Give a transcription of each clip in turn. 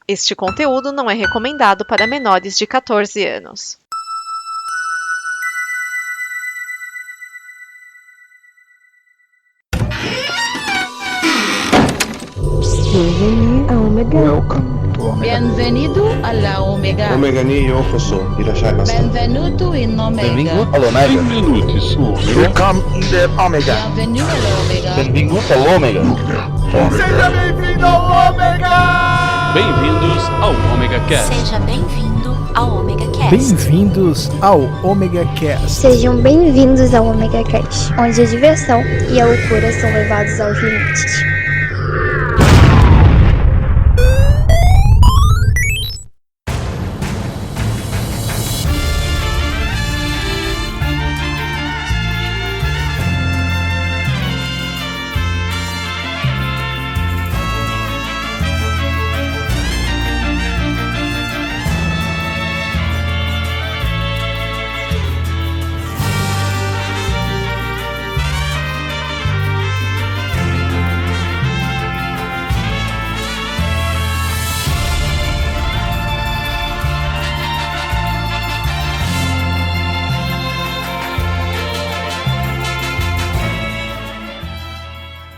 Este conteúdo não é recomendado para menores de 14 anos. Welcome to Omega. Bienvenido alla Omega. Omega ni yokoso. Irashai masu. Benvenuto in Omega. Benvingut all'Omega. Benvenuti su Omega. Welcome in the Omega. Bienvenido all'Omega. Benvingut all'Omega. Seja bem-vindo ao Omega! Bem-vindos ao Omega Cast. Seja bem-vindo ao Omega Cast. Bem-vindos ao Omega Cast. Sejam bem-vindos ao Omega Cast, onde a diversão e a loucura são levados aos limites.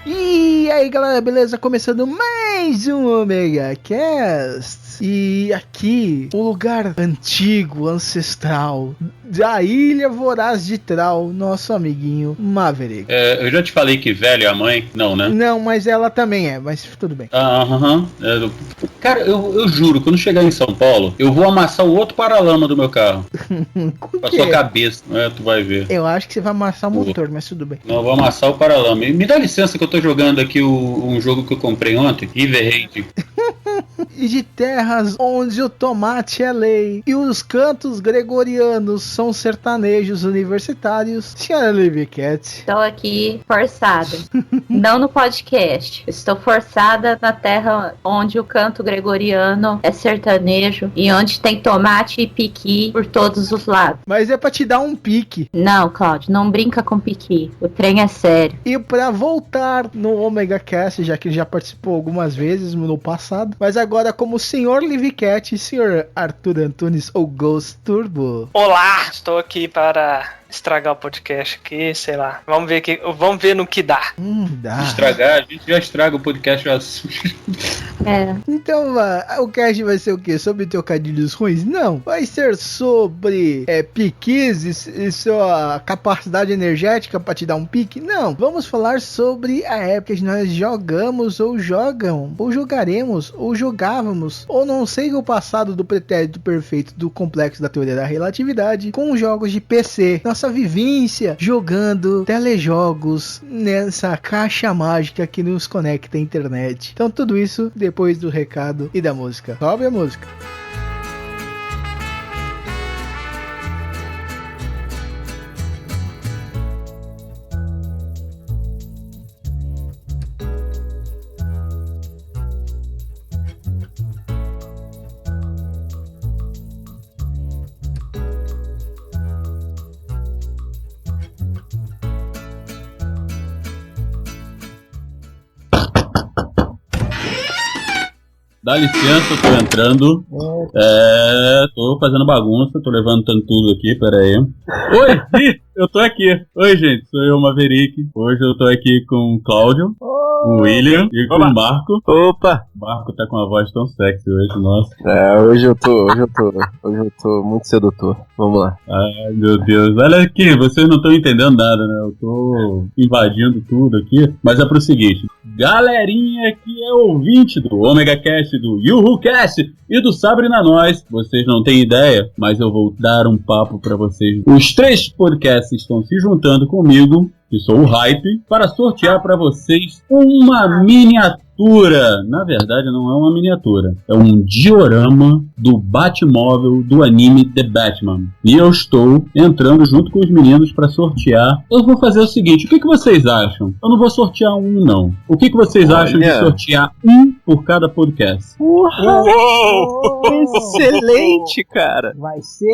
E aí galera, beleza? Começando mais um Omega Cast. E aqui, o lugar antigo, ancestral da Ilha Voraz de Tral, nosso amiguinho Maverick. Eu já te falei que velho é a mãe? Não, né? Não, mas ela também é, mas tudo bem. Aham. Cara, eu juro, quando chegar em São Paulo, eu vou amassar o outro paralama do meu carro. Com Pra quê? sua cabeça, tu vai ver. Eu acho que você vai amassar o motor, mas tudo bem. Não, eu vou amassar o paralama. E me dá licença que eu tô jogando aqui um jogo que eu comprei ontem, River Raid. E de terras onde o tomate é lei e os cantos gregorianos são sertanejos universitários, senhora Livy Cat. Estou aqui forçada. Não no podcast. Estou forçada na terra onde o canto gregoriano é sertanejo e onde tem tomate e piqui por todos os lados. Mas é pra te dar um pique. Não, Cláudio, não brinca com piqui. O trem é sério. E pra voltar no Omega Cast, já que ele já participou algumas vezes no passado, mas agora como senhor Livy Cat e senhor Arthur Antunes ou Ghost Turbo. Olá, estou aqui para estragar o podcast aqui, sei lá. Vamos ver no que dá. Dá. Estragar, a gente já estraga o podcast. Então, o cast vai ser o quê? Sobre trocadilhos ruins? Não. Vai ser sobre piques e sua capacidade energética pra te dar um pique? Não. Vamos falar sobre a época que nós jogamos ou jogam, ou jogaremos, ou jogávamos, ou não sei o passado do pretérito perfeito do complexo da teoria da relatividade com jogos de PC. Nossa vivência jogando telejogos nessa caixa mágica que nos conecta à internet. Então tudo isso depois do recado e da música. Sobe a música. Dá licença, eu tô entrando. Tô fazendo bagunça, tô levantando tudo aqui, pera aí. Oi, eu tô aqui. Oi, gente, sou eu, Maverick. Hoje eu tô aqui com o Cláudio, o William e com o Marco. Opa! O Marco tá com uma voz tão sexy hoje, nossa. Hoje eu tô muito sedutor. Vamos lá. Ai, meu Deus. Olha aqui, vocês não estão entendendo nada, né? Eu tô invadindo tudo aqui. Mas é pro seguinte, galerinha que é ouvinte do Omega Cast, do Yuhu Cast e do Sabre na Nós, vocês não têm ideia, mas eu vou dar um papo pra vocês. Os 3 podcasts estão se juntando comigo, que sou o Hype, para sortear para vocês uma miniatura. Na verdade, não é uma miniatura, é um diorama do Batmóvel do anime The Batman. E eu estou entrando junto com os meninos para sortear. Eu vou fazer o seguinte, o que vocês acham? Eu não vou sortear um, não. O que vocês acham de sortear um por cada podcast? Uou! Excelente, cara! Vai ser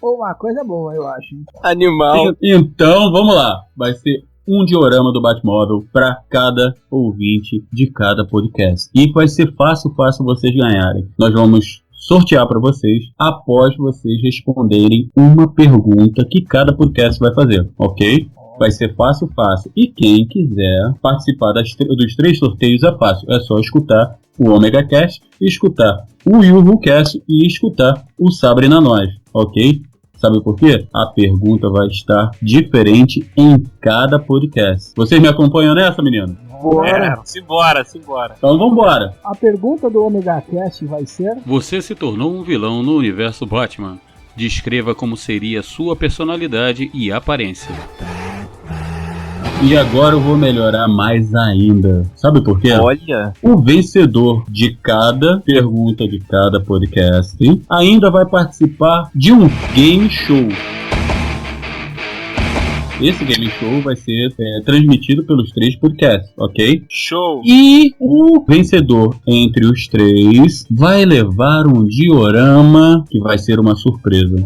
uma coisa boa, eu acho. Animal. Então, vamos lá. Vai ser um diorama do Batmóvel para cada ouvinte de cada podcast. E vai ser fácil vocês ganharem. Nós vamos sortear para vocês após vocês responderem uma pergunta que cada podcast vai fazer, ok? Vai ser fácil. E quem quiser participar dos 3 sorteios é fácil. É só escutar o Omega Cast, escutar o Yuhu Cast e escutar o Sabre na Nós, ok? Sabe por quê? A pergunta vai estar diferente em cada podcast. Vocês me acompanham nessa, menino? Bora. Simbora. Então vambora. A pergunta do Omega Cast vai ser: você se tornou um vilão no universo Batman. Descreva como seria sua personalidade e aparência. E agora eu vou melhorar mais ainda. Sabe por quê? Olha! O vencedor de cada pergunta de cada podcast ainda vai participar de um game show. Esse game show vai ser transmitido pelos 3 podcasts, ok? Show! E o vencedor entre os 3 vai levar um diorama que vai ser uma surpresa.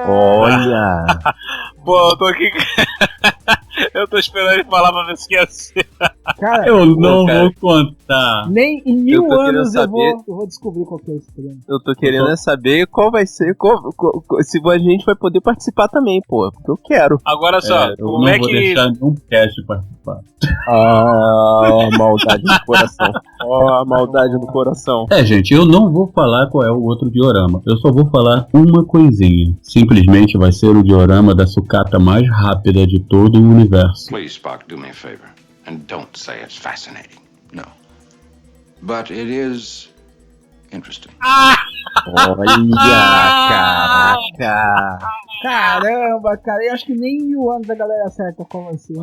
Olha! Pô, eu tô aqui. Eu tô esperando ele falar pra ver se ia ser. Cara, eu não vou contar. Nem em 1000 anos eu vou descobrir qual que é esse prêmio. Eu tô querendo saber qual vai ser, se a gente vai poder participar também, pô. Porque eu quero. Agora só, eu não vou deixar nenhum cast participar. Maldade no coração. Maldade no coração. Gente, eu não vou falar qual é o outro diorama. Eu só vou falar uma coisinha. Simplesmente vai ser o diorama da sucata mais rápida de todo o universo. Please, Spock, do me a favor. And don't say it's fascinating. No. But it is interesting. Olha, caraca. Caramba, cara, eu acho que nem em 1000 anos a galera acerta qual vai ser.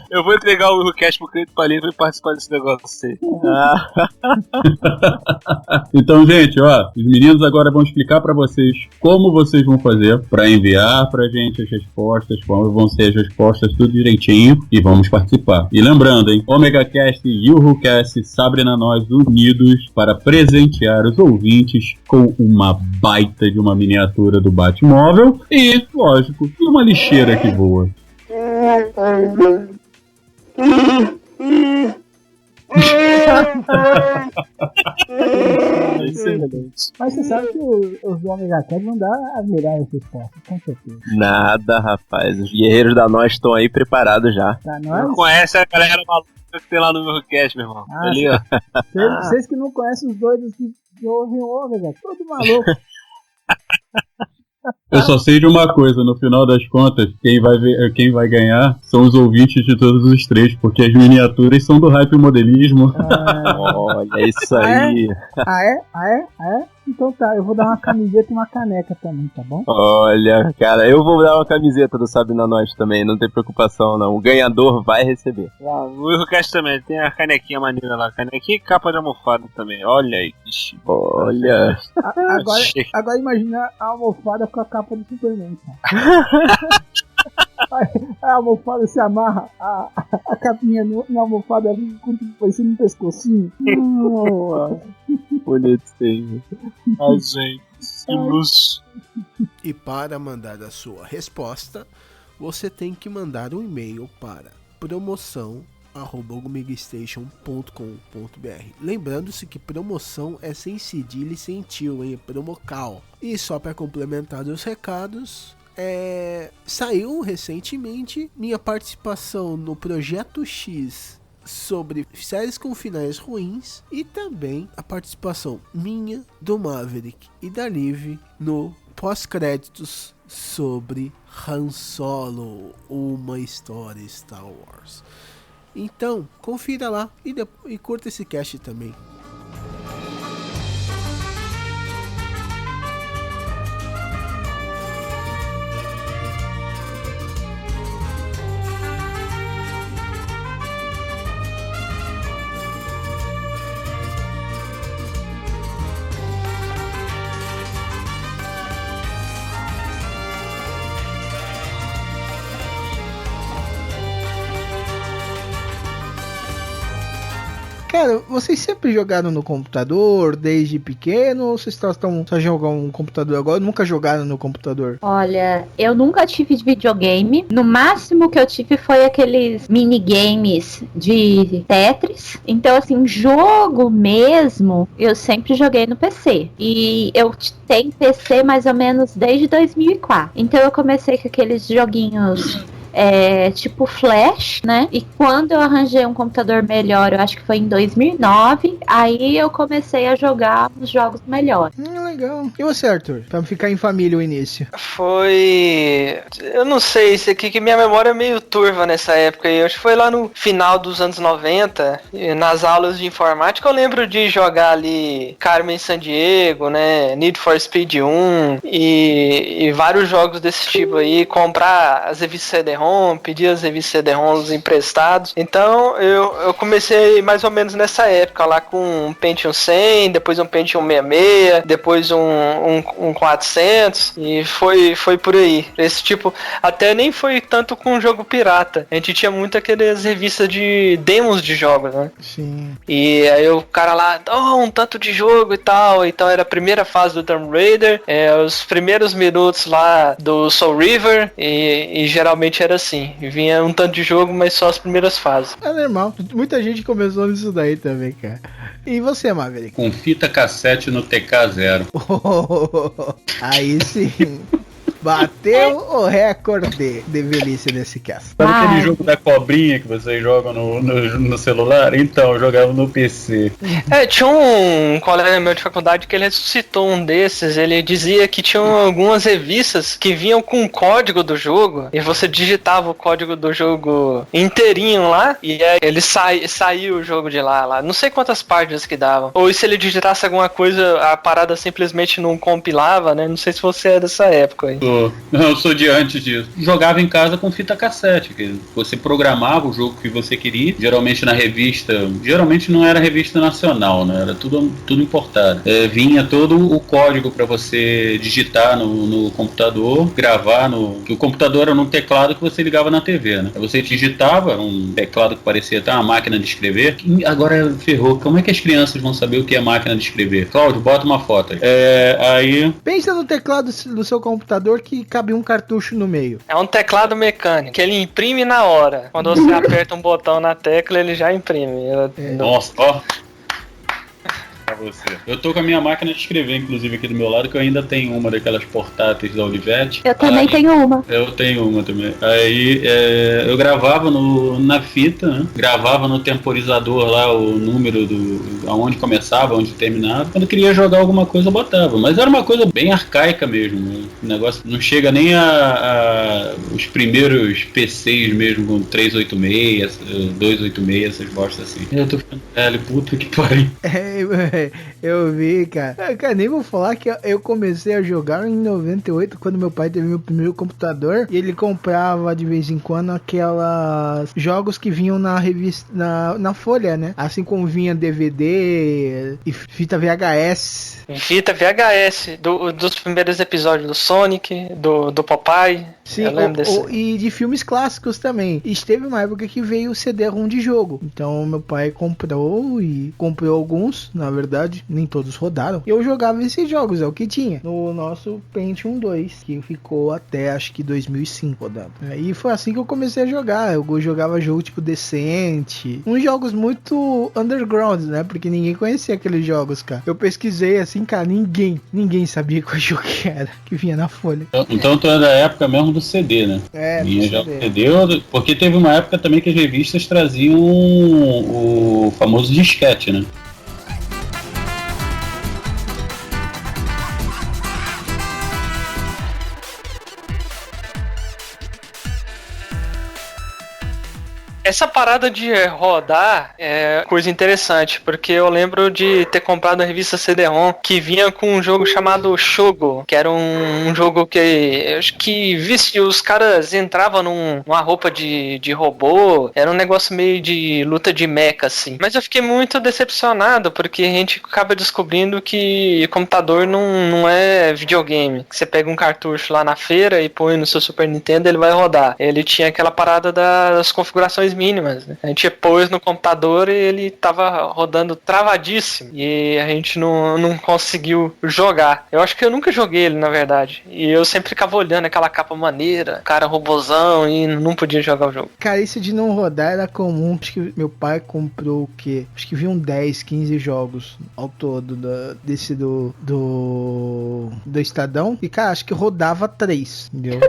Eu vou entregar o Cast pro Cleito Palito e participar desse negócio aí. Então, gente, ó, os meninos agora vão explicar pra vocês como vocês vão fazer pra enviar pra gente as respostas, como vão ser as respostas, tudo direitinho, e vamos participar. E lembrando, hein, Omega Cast e Yuhu Cast, Sabre na Nós unidos para presentear os ouvintes com uma baita de uma miniatura do Batmóvel e, lógico, uma lixeira que voa. Mas você sabe que os Omega Cast vão dar as melhores respostas, com certeza. Nada, rapaz. Os guerreiros da Nós estão aí preparados já. Tá, nós? Não conhece a galera maluca que tem lá no meu cast, meu irmão. Ali, ó. Vocês que não conhecem os doidos que ouvem o Omega, todo maluco. Eu só sei de uma coisa, no final das contas, quem vai ganhar são os ouvintes de todos os 3, porque as miniaturas são do hype modelismo. Olha isso aí. É? Então tá, eu vou dar uma camiseta e uma caneca também, tá bom? Olha, cara, eu vou dar uma camiseta do Sabe na Nós também, não tem preocupação não. O ganhador vai receber. O Eurocast também, tem a canequinha maneira lá, canequinha e capa de almofada também. Olha aí, que chique. Olha. Agora imagina a almofada com a capa do Superman, cara. A almofada se amarra, a capinha na almofada parecendo um pescocinho. Bonitinho. Ai, gente, que luxo. E para mandar a sua resposta, você tem que mandar um e-mail para promoção@omegastation.com.br. Lembrando-se que promoção é sem cedilha e sem tio, hein? Promocal. E só para complementar os recados, saiu recentemente minha participação no Projeto X sobre séries com finais ruins e também a participação minha, do Maverick e da Liv no pós-créditos sobre Han Solo, uma história Star Wars. Então, confira lá e curta esse cast também. Cara, vocês sempre jogaram no computador, desde pequeno, ou vocês estão só jogando no computador agora? Nunca jogaram no computador? Olha, eu nunca tive videogame. No máximo que eu tive foi aqueles minigames de Tetris. Então, assim, jogo mesmo, eu sempre joguei no PC. E eu tenho PC mais ou menos desde 2004. Então eu comecei com aqueles joguinhos tipo Flash, né? E quando eu arranjei um computador melhor, eu acho que foi em 2009, aí eu comecei a jogar os jogos melhores. Legal. E você, Arthur? Pra ficar em família o início. Foi... Eu não sei, isso aqui que minha memória é meio turva nessa época. Eu acho que foi lá no final dos anos 90, nas aulas de informática, eu lembro de jogar ali Carmen Sandiego, né? Need for Speed 1 e vários jogos desse tipo aí, comprar as revistas CD-ROM, pedir as revistas CD-ROMs emprestados. Então eu comecei mais ou menos nessa época lá com um Pentium 100, depois um Pentium 66, depois um 400 e foi por aí. Esse tipo, até nem foi tanto com jogo pirata. A gente tinha muito aquelas revistas de demos de jogos, né? Sim. E aí o cara lá, um tanto de jogo e tal. Então era a primeira fase do Tomb Raider, os primeiros minutos lá do Soul River e geralmente era assim, vinha um tanto de jogo, mas só as primeiras fases. É normal, muita gente começou nisso daí também, cara. E você, Maverick? Com fita cassete no TK0. Aí sim. Bateu o recorde de velhice nesse cast. Sabe aquele jogo da cobrinha que vocês jogam no celular? Então, eu jogava no PC. Tinha um colega meu de faculdade que ele ressuscitou um desses. Ele dizia que tinham algumas revistas que vinham com o código do jogo e você digitava o código do jogo inteirinho lá e aí ele saiu o jogo de lá. Não sei quantas páginas que davam. Ou se ele digitasse alguma coisa, a parada simplesmente não compilava, né? Não sei se você é dessa época aí. Eu sou de antes disso. Jogava em casa com fita cassete, que você programava o jogo que você queria, geralmente na revista, geralmente não era revista nacional, né? Era tudo importado. Vinha todo o código para você digitar no computador, gravar que o computador era num teclado que você ligava na TV, né? Você digitava um teclado que parecia até uma máquina de escrever. Agora ferrou. Como é que as crianças vão saber o que é máquina de escrever? Cláudio, bota uma foto aí. Pensa no teclado do seu computador que cabe um cartucho no meio. É um teclado mecânico, que ele imprime na hora. Quando você aperta um botão na tecla, ele já imprime. Nossa, ó. Pra você. Eu tô com a minha máquina de escrever, inclusive, aqui do meu lado, que eu ainda tenho uma daquelas portáteis da Olivetti. Eu também tenho uma. Eu tenho uma também. Aí eu gravava na fita, né? Gravava no temporizador lá o número aonde começava, onde terminava. Quando eu queria jogar alguma coisa, eu botava. Mas era uma coisa bem arcaica mesmo, né? O negócio não chega nem os primeiros PCs mesmo, com 386, 286, essas bostas assim. Eu tô ficando velho, puta que pariu. Eu vi, cara. Cara, nem vou falar que eu comecei a jogar em 98, quando meu pai teve meu primeiro computador, e ele comprava de vez em quando aquelas jogos que vinham na revista, na folha, né? Assim como vinha DVD e fita VHS. Fita VHS dos primeiros episódios do Sonic, do Popeye. Sim, e de filmes clássicos também. E teve uma época que veio o CD-ROM de jogo. Então meu pai comprou alguns, na verdade, nem todos rodaram. E eu jogava esses jogos, é o que tinha. No nosso Pentium 2, que ficou até acho que 2005 rodando. E foi assim que eu comecei a jogar. Eu jogava jogo tipo Decente. Uns jogos muito underground, né? Porque ninguém conhecia aqueles jogos, cara. Eu pesquisei assim, cara, ninguém sabia qual jogo que era, que vinha na folha. Então tu é da época mesmo do CD, né? Vinha já CD, porque teve uma época também que as revistas traziam o famoso disquete, né? Essa parada de rodar é coisa interessante, porque eu lembro de ter comprado a revista CD-ROM que vinha com um jogo chamado Shogo, que era um jogo que acho que os caras entravam numa roupa de robô, era um negócio meio de luta de mecha, assim. Mas eu fiquei muito decepcionado, porque a gente acaba descobrindo que computador não é videogame. Você pega um cartucho lá na feira e põe no seu Super Nintendo, ele vai rodar. Ele tinha aquela parada das configurações mínimas, né? A gente pôs no computador e ele tava rodando travadíssimo. E a gente não conseguiu jogar. Eu acho que eu nunca joguei ele, na verdade. E eu sempre ficava olhando aquela capa maneira, cara robozão, e não podia jogar o jogo. Cara, isso de não rodar era comum. Acho que meu pai comprou o quê? Acho que vi 10, 15 jogos ao todo desse do Estadão. E, cara, acho que rodava 3, entendeu?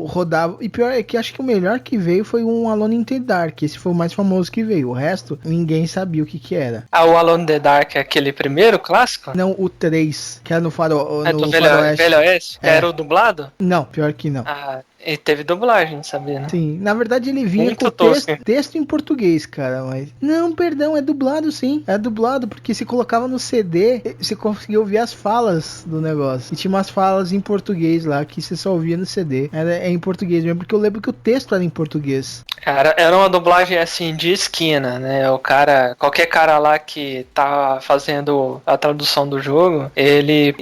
Rodava. E pior é que acho que o melhor que veio foi um Alone in the Dark. Esse foi o mais famoso que veio. O resto, ninguém sabia o que era. Ah, o Alone in the Dark é aquele primeiro clássico? Não, o 3, que era no Faroeste. Do Velho Oeste? Era o dublado? Não, pior que não. Ah, ele teve dublagem, sabia, né? Sim, na verdade ele vinha muito com texto em português, cara, mas... Não, perdão, é dublado sim. É dublado, porque se colocava no CD, você conseguia ouvir as falas do negócio. E tinha umas falas em português lá, que você só ouvia no CD. É em português mesmo, porque eu lembro que o texto era em português. Era uma dublagem, assim, de esquina, né? Qualquer cara lá que tá fazendo a tradução do jogo, ele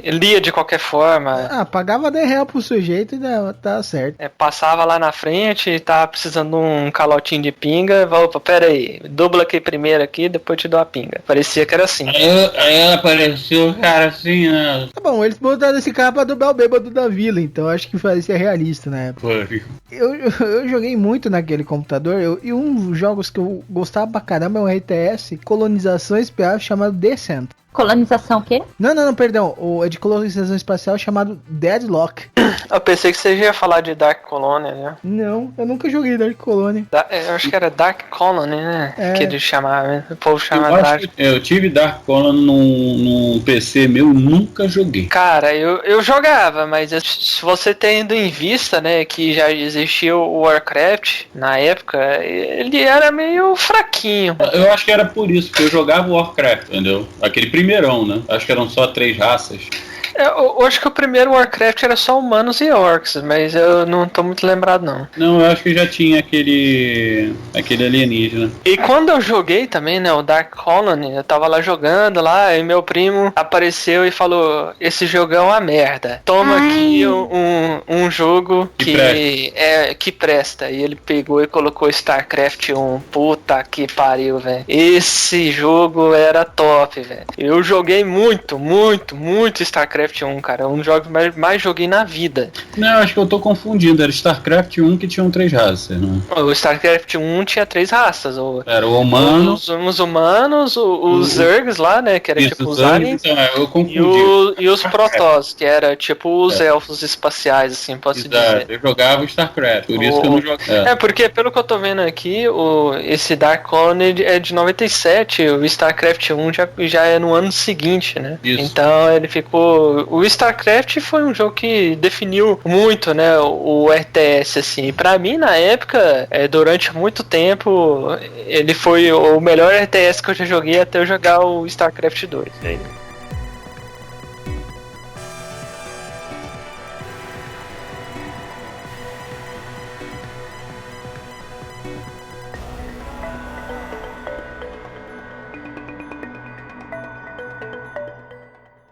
lia de qualquer forma. Ah, pagava R$10 pro sujeito e tá certo. Passava lá na frente e tava precisando de um calotinho de pinga. Opa, pera aí, dubla aqui primeiro aqui, depois te dou a pinga. Parecia que era assim. Aí apareceu o cara assim, né? Tá bom, eles botaram esse cara pra dublar o bêbado da vila, então acho que parecia realista na época. Eu joguei muito naquele computador, e um dos jogos que eu gostava pra caramba é um RTS, colonização espacial chamado Descent. Colonização o quê? Não, perdão. O de colonização espacial chamado Deadlock. Eu pensei que você ia falar de Dark Colony, né? Não, eu nunca joguei Dark Colony. Eu acho que era Dark Colony, né? Que ele chamava, o povo chama Dark. Eu tive Dark Colony num PC meu, nunca joguei. Cara, eu jogava, mas se você tendo em vista, né, que já existia o Warcraft na época, ele era meio fraquinho. Eu acho que era por isso, porque eu jogava o Warcraft, entendeu? Aquele primeirão, né? Acho que eram só 3 raças. Eu acho que o primeiro Warcraft era só humanos e orcs, mas eu não tô muito lembrado, não. Não, eu acho que já tinha aquele alienígena. E quando eu joguei também, né, o Dark Colony, eu tava lá jogando lá, e meu primo apareceu e falou, esse jogão é uma merda. Toma aqui um jogo que presta. E ele pegou e colocou StarCraft 1. Puta que pariu, velho. Esse jogo era top, velho. Eu joguei muito StarCraft 1, cara. É um dos jogos que mais joguei na vida. Não, acho que eu tô confundindo. Era StarCraft 1 que tinham 3 raças, né? O StarCraft 1 tinha 3 raças. Era o humano, os humanos, os Zergs lá, né? Que era isso, tipo os aliens. Então, eu confundi. E os Protoss, que era tipo os elfos espaciais, assim, posso dizer. Eu jogava o StarCraft, por isso que eu não jogava. Porque pelo que eu tô vendo aqui, esse Dark Colony é de 97, o StarCraft 1 já é no ano seguinte, né? Isso. Então ele ficou... O StarCraft foi um jogo que definiu muito, né, o RTS, assim. Pra mim, na época, durante muito tempo, ele foi o melhor RTS que eu já joguei até eu jogar o StarCraft 2.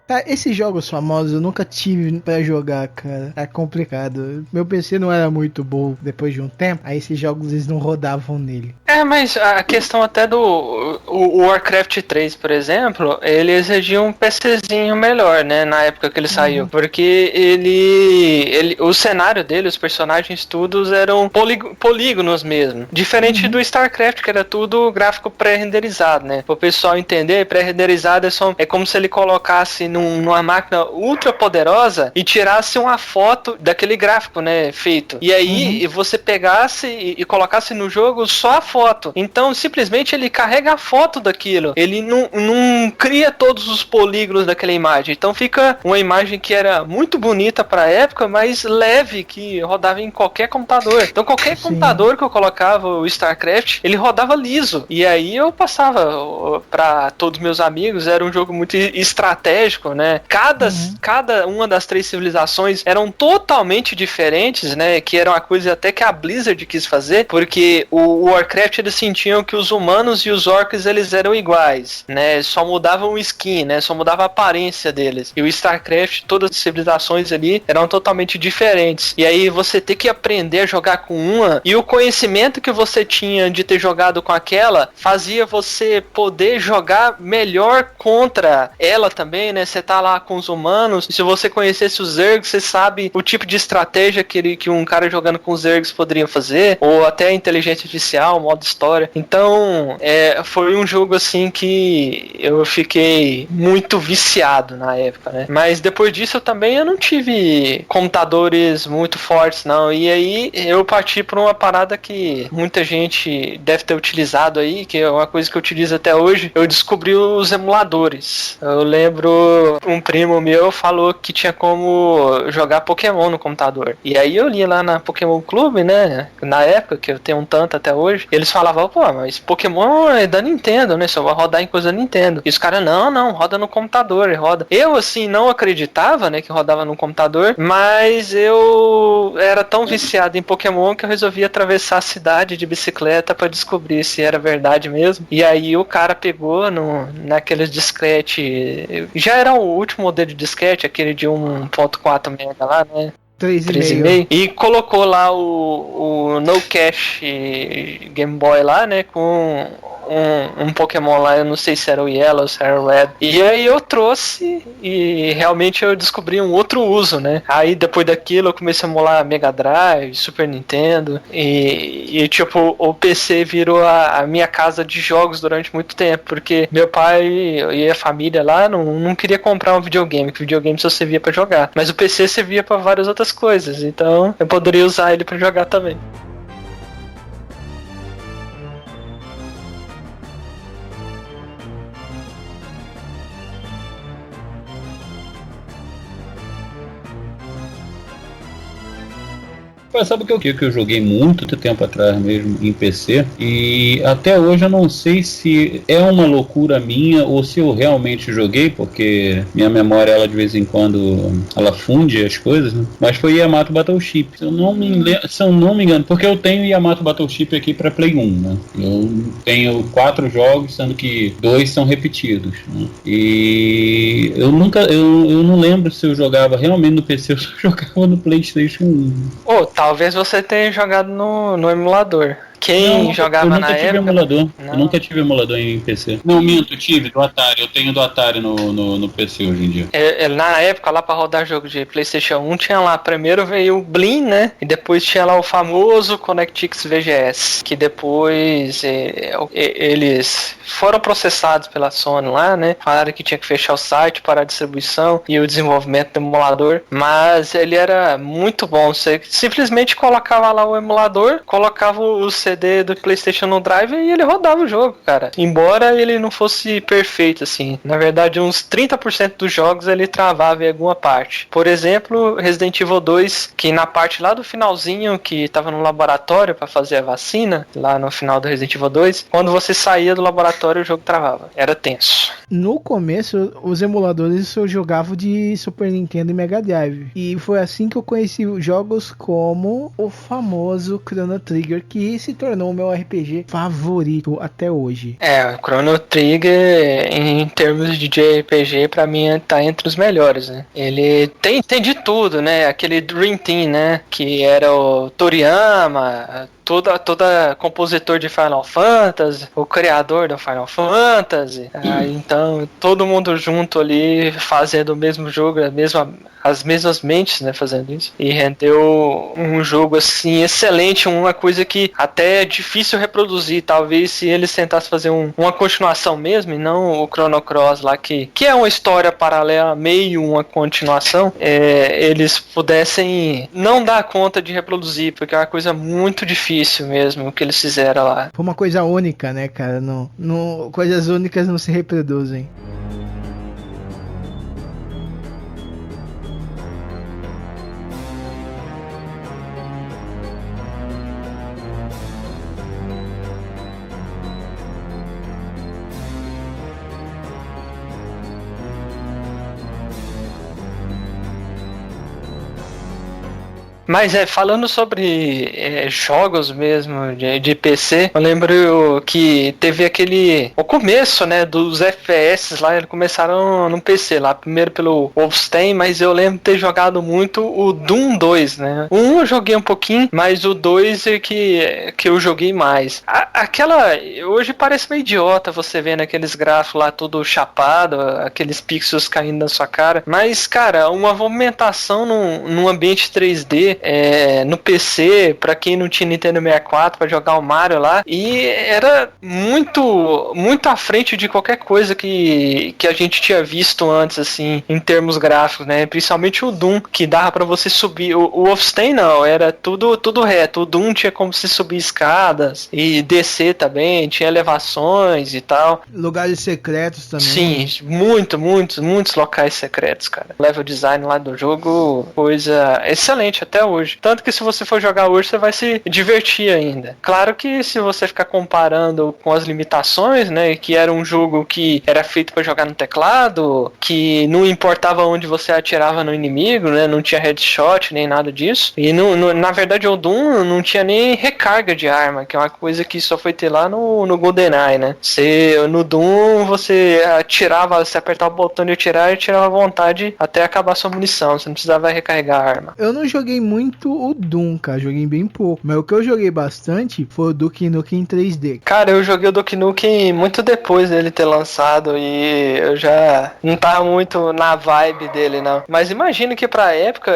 Cara, esses jogos famosos eu nunca tive pra jogar, cara. É complicado. Meu PC não era muito bom depois de um tempo. Aí esses jogos eles não rodavam nele. Mas a questão até do o Warcraft 3, por exemplo, ele exigia um PCzinho melhor, né? Na época que ele saiu. Porque o cenário dele, os personagens, todos eram polígonos mesmo. Diferente do StarCraft, que era tudo gráfico pré-renderizado, né? Para o pessoal entender, pré-renderizado é como se ele colocasse numa máquina ultra poderosa e tirasse uma foto daquele gráfico, né, feito. E aí você pegasse e colocasse no jogo só a foto. Então, simplesmente ele carrega a foto daquilo. Ele não cria todos os polígonos daquela imagem. Então fica uma imagem que era muito bonita pra época, mas leve, que rodava em qualquer computador. Então qualquer computador que eu colocava o StarCraft, ele rodava liso. E aí eu passava pra todos meus amigos, era um jogo muito estratégico, né? Cada uma das 3 civilizações eram totalmente diferentes, né? Que era uma coisa até que a Blizzard quis fazer, porque o Warcraft StarCraft eles sentiam que os humanos e os orcs eles eram iguais, né? Só mudavam o skin, né? Só mudava a aparência deles. E o StarCraft, todas as civilizações ali eram totalmente diferentes. E aí você ter que aprender a jogar com uma, e o conhecimento que você tinha de ter jogado com aquela fazia você poder jogar melhor contra ela também, né? Você tá lá com os humanos, e se você conhecesse os Zergs, você sabe o tipo de estratégia que um cara jogando com os Zergs poderia fazer, ou até a inteligência artificial, modo história. Então, foi um jogo assim que eu fiquei muito viciado na época, né? Mas depois disso eu não tive computadores muito fortes, não. E aí eu parti por uma parada que muita gente deve ter utilizado aí, que é uma coisa que eu utilizo até hoje. Eu descobri os emuladores. Eu lembro, um primo meu falou que tinha como jogar Pokémon no computador. E aí eu li lá na Pokémon Clube, né? Na época, que eu tenho um tanto até hoje, eles falavam, pô, mas Pokémon é da Nintendo, né? Só vai rodar em coisa da Nintendo. E os caras, não, roda no computador, roda. Eu, assim, não acreditava, né, que rodava no computador, mas eu era tão viciado em Pokémon que eu resolvi atravessar a cidade de bicicleta pra descobrir se era verdade mesmo. E aí o cara pegou naqueles disquete, já era o último modelo de disquete, aquele de 1.4 mega lá, né? 3,5. E colocou lá o No Cache Game Boy lá, né? Com um Pokémon lá, eu não sei se era o Yellow ou se era o Red. E aí eu trouxe e realmente eu descobri um outro uso, né? Aí depois daquilo eu comecei a emular Mega Drive, Super Nintendo e tipo, o PC virou a minha casa de jogos durante muito tempo, porque meu pai e a família lá não queria comprar um videogame, que o videogame só servia pra jogar. Mas o PC servia pra várias outras coisas, então eu poderia usar ele pra jogar também. Sabe o que eu joguei muito tempo atrás mesmo em PC, e até hoje eu não sei se é uma loucura minha ou se eu realmente joguei, porque minha memória, ela de vez em quando ela funde as coisas, né? Mas foi Yamato Battleship, se eu não me engano, porque eu tenho Yamato Battleship aqui para Play 1, né? Eu tenho 4 jogos, sendo que 2 são repetidos, né? E eu não lembro se eu jogava realmente no PC ou se eu jogava no PlayStation 1. Talvez você tenha jogado no emulador. Quem jogava na época... Eu nunca tive emulador em PC. Não, minto, tive do Atari. Eu tenho do Atari no PC hoje em dia. Na época, lá pra rodar jogo de PlayStation 1, tinha lá, primeiro veio o Blim, né? E depois tinha lá o famoso ConnectX VGS, que depois eles foram processados pela Sony lá, né? Falaram que tinha que fechar o site, parar a distribuição e o desenvolvimento do emulador. Mas ele era muito bom. Você simplesmente colocava lá o emulador, colocava o CD do PlayStation no Drive e ele rodava o jogo, cara. Embora ele não fosse perfeito, assim. Na verdade, uns 30% dos jogos ele travava em alguma parte. Por exemplo, Resident Evil 2, que na parte lá do finalzinho, que tava no laboratório pra fazer a vacina, lá no final do Resident Evil 2, quando você saía do laboratório, o jogo travava. Era tenso. No começo, os emuladores eu jogava de Super Nintendo e Mega Drive. E foi assim que eu conheci jogos como o famoso Chrono Trigger, que se tornou o meu RPG favorito até hoje. O Chrono Trigger, em termos de JRPG, pra mim tá entre os melhores, né? Ele tem de tudo, né? Aquele Dream Team, né? Que era o Toriyama, toda compositor de Final Fantasy, o criador do Final Fantasy. Então, todo mundo junto ali, fazendo o mesmo jogo, as mesmas mentes, né, fazendo isso. E rendeu um jogo, assim, excelente, uma coisa que até é difícil reproduzir. Talvez se eles tentassem fazer uma continuação mesmo, e não o Chrono Cross lá, que é uma história paralela, meio uma continuação, eles pudessem não dar conta de reproduzir, porque é uma coisa muito difícil mesmo o que eles fizeram lá. Foi uma coisa única, né, cara? Coisas únicas não se reproduzem. Mas falando sobre jogos mesmo de PC, eu lembro que teve o começo, né, dos FPS lá, eles começaram no PC lá, primeiro pelo Wolfenstein, mas eu lembro de ter jogado muito o Doom 2, né? O 1 eu joguei um pouquinho, mas o 2 é que eu joguei mais. Hoje parece meio idiota você vendo aqueles gráficos lá tudo chapado, aqueles pixels caindo na sua cara, mas, cara, uma movimentação num ambiente 3D no PC, pra quem não tinha Nintendo 64 pra jogar o Mario lá, e era muito, muito à frente de qualquer coisa que a gente tinha visto antes, assim, em termos gráficos, né? Principalmente o Doom, que dava pra você subir. O Wolfenstein não, era tudo reto. O Doom tinha como se subir escadas e descer também, tinha elevações e tal. Lugares secretos também. Sim, muitos locais secretos, cara. O level design lá do jogo, coisa excelente até hoje. Tanto que se você for jogar hoje, você vai se divertir ainda. Claro que se você ficar comparando com as limitações, né, que era um jogo que era feito para jogar no teclado, que não importava onde você atirava no inimigo, né, não tinha headshot nem nada disso. E na verdade o Doom não tinha nem recarga de arma, que é uma coisa que só foi ter lá no GoldenEye, né. No Doom você atirava, você apertava o botão de atirar e tirava à vontade até acabar sua munição, você não precisava recarregar a arma. Eu não joguei muito o Doom, cara, joguei bem pouco, mas o que eu joguei bastante foi o Duke Nukem 3D. Cara, eu joguei o Duke Nukem muito depois dele ter lançado e eu já não tava muito na vibe dele, não. Mas imagino que pra época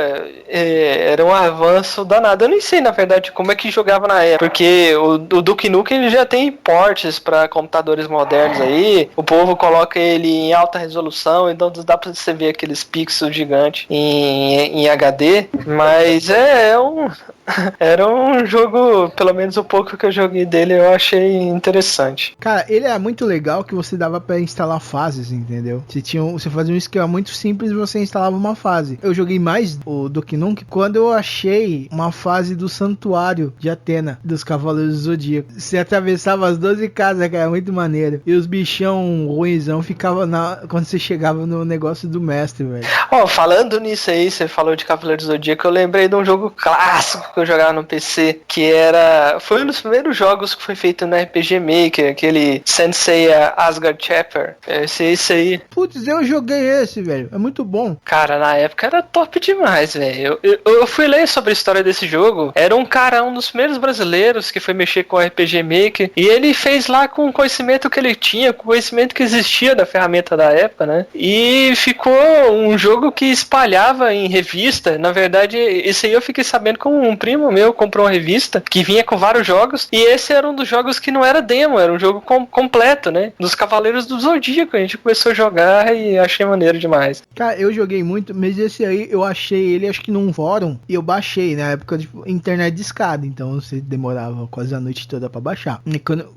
era um avanço danado. Eu nem sei, na verdade, como é que jogava na época, porque o Duke Nukem ele já tem ports pra computadores modernos aí, o povo coloca ele em alta resolução, então dá pra você ver aqueles pixels gigantes em HD, mas era um jogo, pelo menos o pouco que eu joguei dele, eu achei interessante. Cara, ele é muito legal que você dava pra instalar fases, entendeu? Você fazia um esquema muito simples e você instalava uma fase. Eu joguei mais o Duke Nukem quando eu achei uma fase do Santuário de Atena, dos Cavaleiros do Zodíaco. Você atravessava as 12 casas, cara, muito maneiro. E os bichão ruinzão ficavam quando você chegava no negócio do mestre, velho. Falando nisso aí, você falou de Cavaleiros do Zodíaco, eu lembrei de um jogo clássico que eu jogava no PC, que foi um dos primeiros jogos que foi feito no RPG Maker, aquele Sensei Asgard Chapter. Esse aí. Putz, eu joguei esse, velho. É muito bom. Cara, na época era top demais, velho. Eu fui ler sobre a história desse jogo. Era um dos primeiros brasileiros que foi mexer com o RPG Maker, e ele fez lá com o conhecimento que ele tinha, com o conhecimento que existia da ferramenta da época, né? E ficou um jogo que espalhava em revista. Na verdade, esse aí eu fiquei sabendo com um primo meu comprou uma revista que vinha com vários jogos, e esse era um dos jogos que não era demo, era um jogo completo, né? Dos Cavaleiros do Zodíaco. A gente começou a jogar e achei maneiro demais. Cara, eu joguei muito, mas esse aí eu achei ele, acho que num fórum, e eu baixei, na época de internet discada, então você demorava quase a noite toda pra baixar.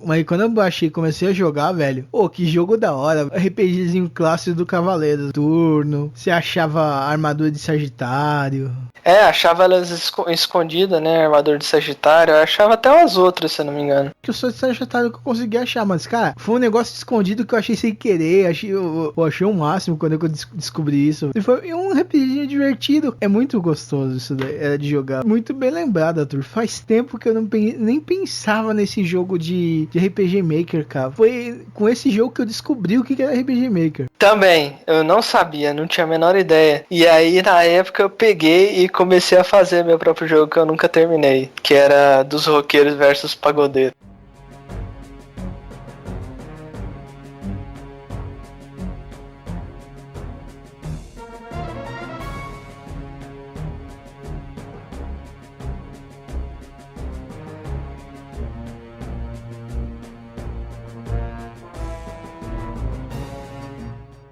Mas quando eu baixei e comecei a jogar, velho, que jogo da hora, RPGzinho clássico do Cavaleiro, turno, você achava a armadura de Sagitário. Achava elas escondidas, né? Armadura de Sagitário. Eu achava até umas outras, se eu não me engano. Que eu sou de Sagitário que eu consegui achar, mas, cara, foi um negócio escondido que eu achei sem querer. Eu achei o máximo quando eu descobri isso. E foi um RPGinho divertido. É muito gostoso isso daí, de jogar. Muito bem lembrado, Arthur. Faz tempo que eu nem pensava nesse jogo de RPG Maker, cara. Foi com esse jogo que eu descobri o que era RPG Maker. Também, eu não sabia, não tinha a menor ideia. E aí, na época, eu peguei e comecei a fazer meu próprio jogo que eu nunca terminei, que era dos roqueiros versus pagodeiros.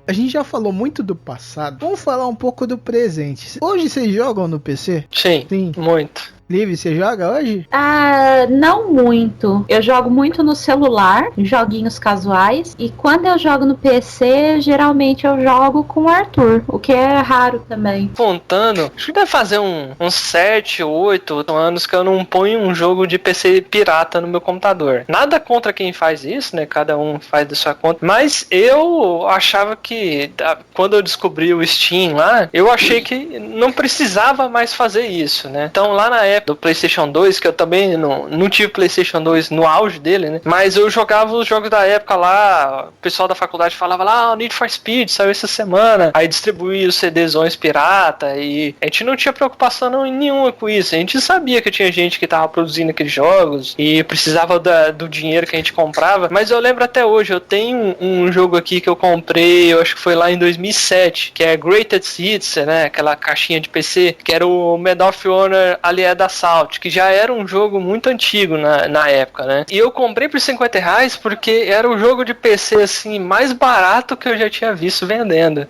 A gente já falou muito do passado. Vamos falar um pouco do presente. Hoje vocês jogam no PC? Sim, muito. Liv, você joga hoje? Ah, não muito. Eu jogo muito no celular, joguinhos casuais. E quando eu jogo no PC, geralmente eu jogo com o Arthur, o que é raro também. Contando, acho que deve fazer uns 7, 8 anos que eu não ponho um jogo de PC pirata no meu computador. Nada contra quem faz isso, né? Cada um faz da sua conta. Mas eu achava que, quando eu descobri o Steam lá, eu achei que não precisava mais fazer isso, né? Então lá na época do PlayStation 2, que eu também não tive PlayStation 2 no auge dele, né? Mas eu jogava os jogos da época lá, o pessoal da faculdade falava lá, o Need for Speed saiu essa semana, aí distribuía os CDzões pirata, e a gente não tinha preocupação nenhuma com isso. A gente sabia que tinha gente que tava produzindo aqueles jogos e precisava do dinheiro que a gente comprava, mas eu lembro até hoje, eu tenho um jogo aqui que eu comprei, eu acho que foi lá em 2007, que é Greatest Hits, né? Aquela caixinha de PC, que era o Medal of Honor Allied Assault, que já era um jogo muito antigo na época, né? E eu comprei por R$50 porque era o jogo de PC assim mais barato que eu já tinha visto vendendo.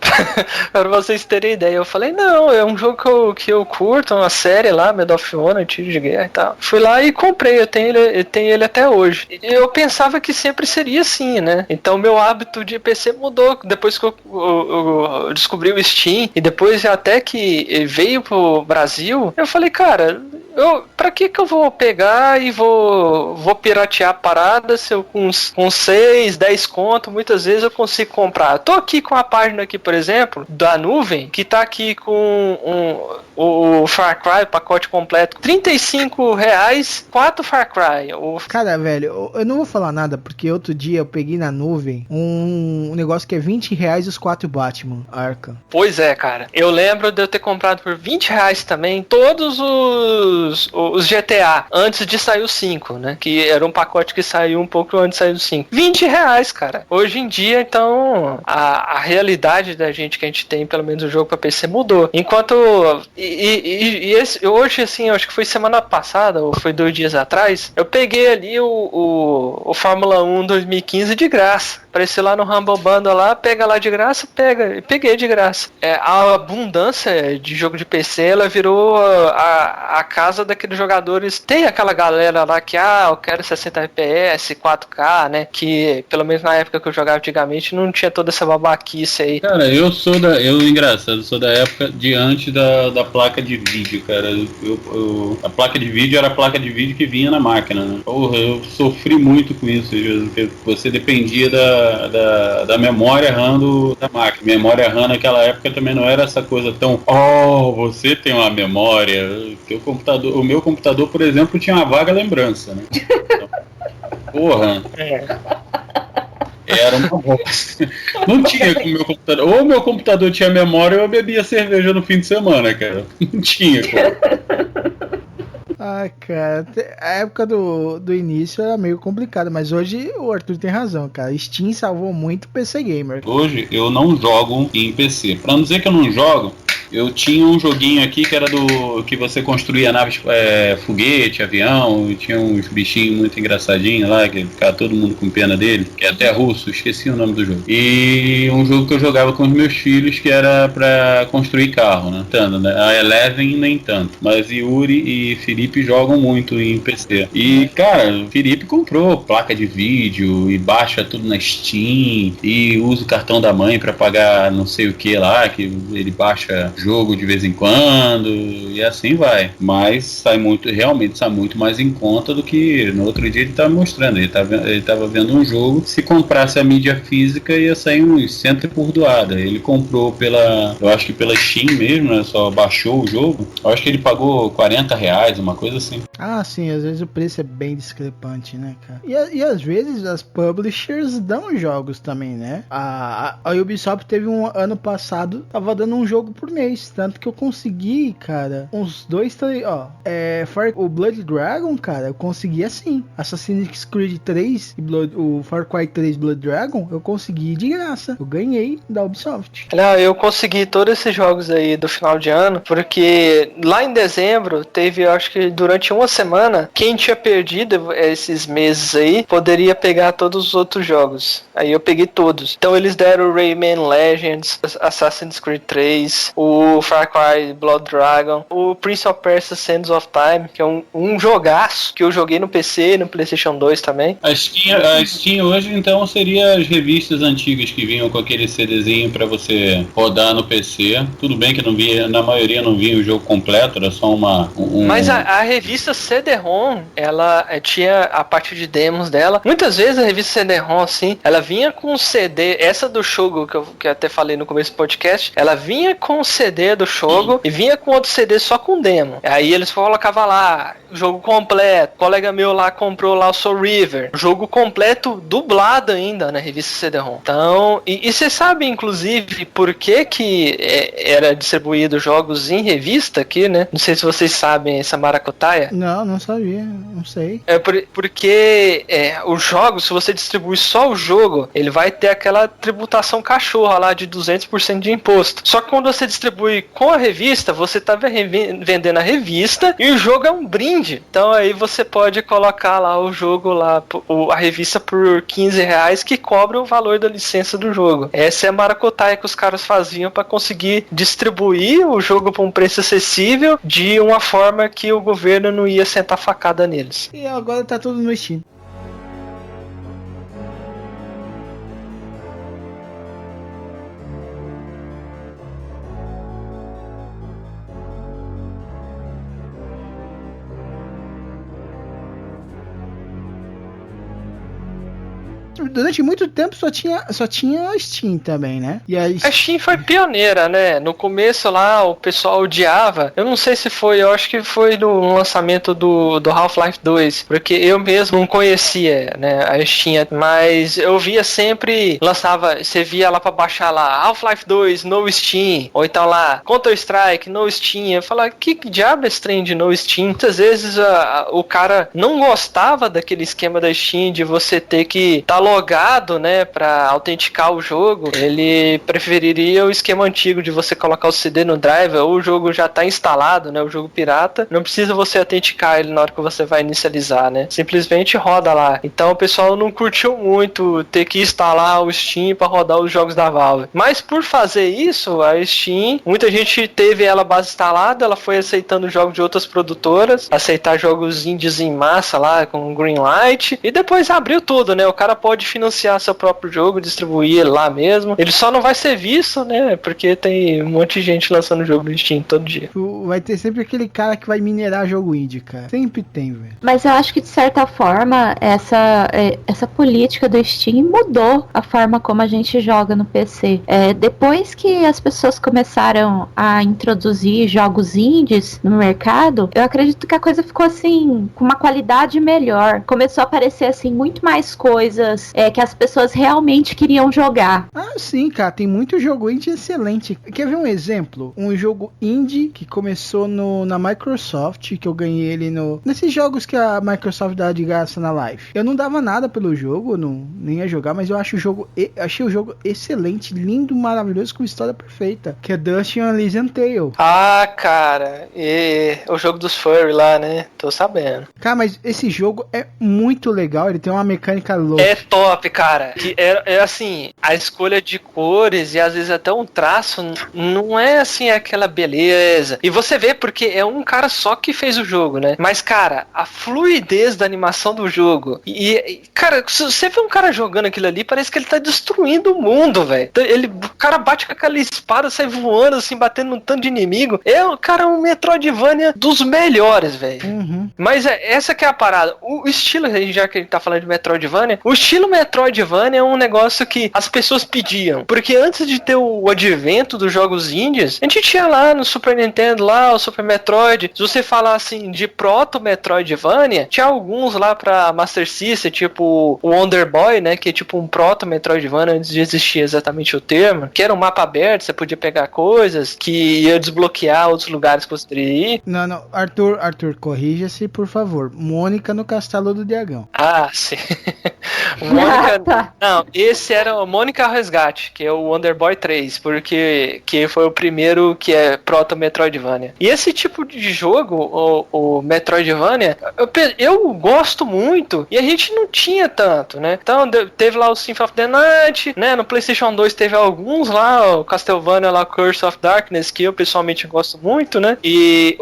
Para vocês terem ideia, eu falei, não, é um jogo que eu curto, uma série lá, Medal of Honor, tiro de guerra e tal. Fui lá e comprei, eu tenho ele até hoje. Eu pensava que sempre seria assim, né? Então meu hábito de PC mudou depois que eu descobri o Steam, e depois até que veio pro Brasil, eu falei, cara, pra que eu vou pegar e vou piratear a parada se eu com 6, 10 conto, muitas vezes eu consigo comprar. Eu tô aqui com a página aqui, por exemplo, da nuvem, que tá aqui com o Far Cry, o pacote completo, R$35, 4 Far Cry. Cara, velho, eu não vou falar nada, porque outro dia eu peguei na nuvem um negócio que é R$20 os 4 Batman Arkham. Pois é, cara. Eu lembro de eu ter comprado por R$20 também todos os GTA, antes de sair o 5, né? Que era um pacote que saiu um pouco antes de sair o 5. R$20, cara. Hoje em dia, então, a realidade da gente que a gente tem, pelo menos o jogo pra PC, mudou. Enquanto... hoje, assim, eu acho que foi semana passada, ou foi 2 dias atrás, eu peguei ali o Fórmula 1 2015 de graça. Apareceu lá no Humble Bundle lá, pega lá de graça, peguei de graça. A abundância de jogo de PC, ela virou a casa daqueles jogadores. Tem aquela galera lá que, eu quero 60 FPS, 4K, né? Que, pelo menos na época que eu jogava antigamente, não tinha toda essa babaquice aí. Cara, eu sou da época de antes da placa de vídeo, cara. A placa de vídeo era a placa de vídeo que vinha na máquina, né? Porra, eu sofri muito com isso, porque você dependia da memória RAM da máquina. Memória RAM naquela época também não era essa coisa tão, você tem uma memória. O meu computador, por exemplo, tinha uma vaga lembrança, né? Então, porra. Era uma bosta. Não tinha com o meu computador. Ou o meu computador tinha memória ou eu bebia cerveja no fim de semana, cara. Não tinha como. Cara, a época do início era meio complicada, mas hoje o Arthur tem razão, cara. Steam salvou muito o PC Gamer. Hoje eu não jogo em PC. Pra não dizer que eu não jogo, eu tinha um joguinho aqui que era do que você construía naves, foguete, avião, e tinha uns bichinhos muito engraçadinhos lá, que ficava todo mundo com pena dele, que é até russo, esqueci o nome do jogo. E um jogo que eu jogava com os meus filhos, que era pra construir carro, né? Tanto, né? A Eleven nem tanto, mas Yuri e Felipe jogam muito em PC. E, cara, o Felipe comprou placa de vídeo e baixa tudo na Steam e usa o cartão da mãe pra pagar não sei o que lá, que ele baixa jogo de vez em quando e assim vai, mas realmente sai muito mais em conta do que no outro dia ele estava mostrando. Ele estava vendo um jogo, se comprasse a mídia física ia sair uns 100 por doada. Ele comprou eu acho que pela Steam mesmo, né? Só baixou o jogo, eu acho que ele pagou R$40, uma coisa assim. Sim, às vezes o preço é bem discrepante, né, cara? E às vezes as publishers dão jogos também, né? A Ubisoft teve ano passado, tava dando um jogo por mês. Tanto que eu consegui, cara, uns 2, 3, o Blood Dragon, cara, eu consegui assim. Assassin's Creed 3 e o Far Cry 3 Blood Dragon, eu consegui de graça. Eu ganhei da Ubisoft. Não, eu consegui todos esses jogos aí do final de ano, porque lá em dezembro teve, eu acho que durante uma semana, quem tinha perdido esses meses aí, poderia pegar todos os outros jogos. Aí eu peguei todos. Então eles deram o Rayman Legends, Assassin's Creed 3, o Far Cry Blood Dragon, o Prince of Persia Sands of Time, que é um jogaço que eu joguei no PC e no PlayStation 2 também. A Steam hoje, então, seria as revistas antigas que vinham com aquele CDzinho pra você rodar no PC. Tudo bem que não via, na maioria não vinha o jogo completo, era só Mas a revista CD-ROM, ela tinha a parte de demos dela. Muitas vezes a revista CD-ROM, assim, ela vinha com um CD, essa do Shogo, que eu até falei no começo do podcast, ela vinha com o CD do Shogo e vinha com outro CD só com demo. Aí eles colocavam lá, jogo completo. O colega meu lá comprou lá o Soul River, jogo completo dublado ainda na revista CD-ROM. Então, e você sabe, inclusive, por que era distribuído jogos em revista aqui, né? Não sei se vocês sabem essa maracutaia. Não sabia, não sei. Porque os jogos, se você distribuir só o jogo, ele vai ter aquela tributação cachorra lá de 200% de imposto. Só que quando você distribui com a revista, você tá vendendo a revista e o jogo é um brinde. Então aí você pode colocar lá o jogo lá, a revista por R$15 que cobra o valor da licença do jogo. Essa é a maracutaia que os caras faziam para conseguir distribuir o jogo por um preço acessível de uma forma que o governo não ia sentar facada neles. E agora tá tudo no Steam. Durante muito tempo só tinha a Steam também, né? E a Steam foi pioneira, né? No começo lá o pessoal odiava. Eu não sei se foi, eu acho que foi no lançamento do Half-Life 2, porque eu mesmo não conhecia, né, a Steam, mas eu via sempre, você via lá pra baixar lá, Half-Life 2, no Steam, ou então lá, Counter-Strike, no Steam. Eu falava, que diabo é esse trem de no Steam? Muitas vezes o cara não gostava daquele esquema da Steam de você ter que estar logado, né, pra autenticar o jogo. Ele preferiria o esquema antigo de você colocar o CD no driver, ou o jogo já tá instalado, né, o jogo pirata, não precisa você autenticar ele na hora que você vai inicializar, né, simplesmente roda lá. Então o pessoal não curtiu muito ter que instalar o Steam pra rodar os jogos da Valve, mas por fazer isso, a Steam, muita gente teve ela base instalada, ela foi aceitando jogos de outras produtoras, aceitar jogos indies em massa lá, com Greenlight, e depois abriu tudo, né, o cara pode financiar seu próprio jogo, distribuir ele lá mesmo. Ele só não vai ser visto, né? Porque tem um monte de gente lançando jogo no Steam todo dia. Vai ter sempre aquele cara que vai minerar jogo indie, cara. Sempre tem, velho. Mas eu acho que de certa forma essa política do Steam mudou a forma como a gente joga no PC. Depois que as pessoas começaram a introduzir jogos indies no mercado, eu acredito que a coisa ficou assim, com uma qualidade melhor. Começou a aparecer assim muito mais coisas que as pessoas realmente queriam jogar. Ah, sim, cara, tem muito jogo indie excelente. Quer ver um exemplo? Um jogo indie que começou na Microsoft, que eu ganhei ele nesses jogos que a Microsoft dá de graça na Live. Eu não dava nada pelo jogo, nem ia jogar, mas eu achei o jogo excelente, lindo, maravilhoso, com história perfeita, que é Dust and Elysian Tale. Ah, cara, o jogo dos furry lá, né? Tô sabendo. Cara, mas esse jogo é muito legal, ele tem uma mecânica louca. É top, cara. É assim, a escolha de cores e às vezes até um traço não é assim aquela beleza. E você vê porque é um cara só que fez o jogo, né? Mas, cara, a fluidez da animação do jogo. Cara, se você vê um cara jogando aquilo ali, parece que ele tá destruindo o mundo, velho. O cara bate com aquela espada, sai voando, assim, batendo num tanto de inimigo. Cara, um Metroidvania dos melhores, velho. Uhum. Mas essa que é a parada. O estilo, já que a gente tá falando de Metroidvania, o estilo Metroidvania é um negócio que as pessoas pediam. Porque antes de ter o advento dos jogos indies, a gente tinha lá no Super Nintendo, lá o Super Metroid. Se você falar assim de proto Metroidvania, tinha alguns lá pra Master System, tipo o Wonder Boy, né, que é tipo um proto Metroidvania antes de existir exatamente o termo, que era um mapa aberto, você podia pegar coisas que ia desbloquear outros lugares que você teria ir. Não, Arthur, corrija-se, por favor. Mônica no Castelo do Dragão. Ah, sim. Mônica. Não, esse era o Mônica ao Resgate, que é o Wonder Boy 3, porque que foi o primeiro que é proto-Metroidvania. E esse tipo de jogo, o Metroidvania, eu gosto muito, e a gente não tinha tanto, né? Então teve lá o Symphony of the Night, né? No PlayStation 2 teve alguns lá, o Castlevania lá, Curse of Darkness, que eu pessoalmente gosto muito, né? E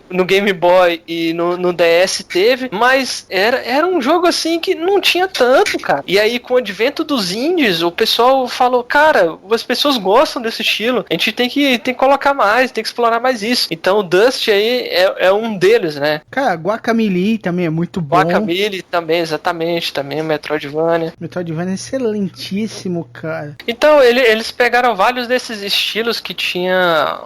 no Game Boy e no DS teve, mas era um jogo assim que não tinha tanto, cara. E aí com o advento dos indies, o pessoal falou, cara, as pessoas gostam desse estilo, a gente tem que colocar mais, tem que explorar mais isso. Então o Dust aí é um deles, né? Cara, Guacamelee também é muito bom. Guacamelee também, exatamente, também Metroidvania. Metroidvania é excelentíssimo, cara. Então eles pegaram vários desses estilos que tinha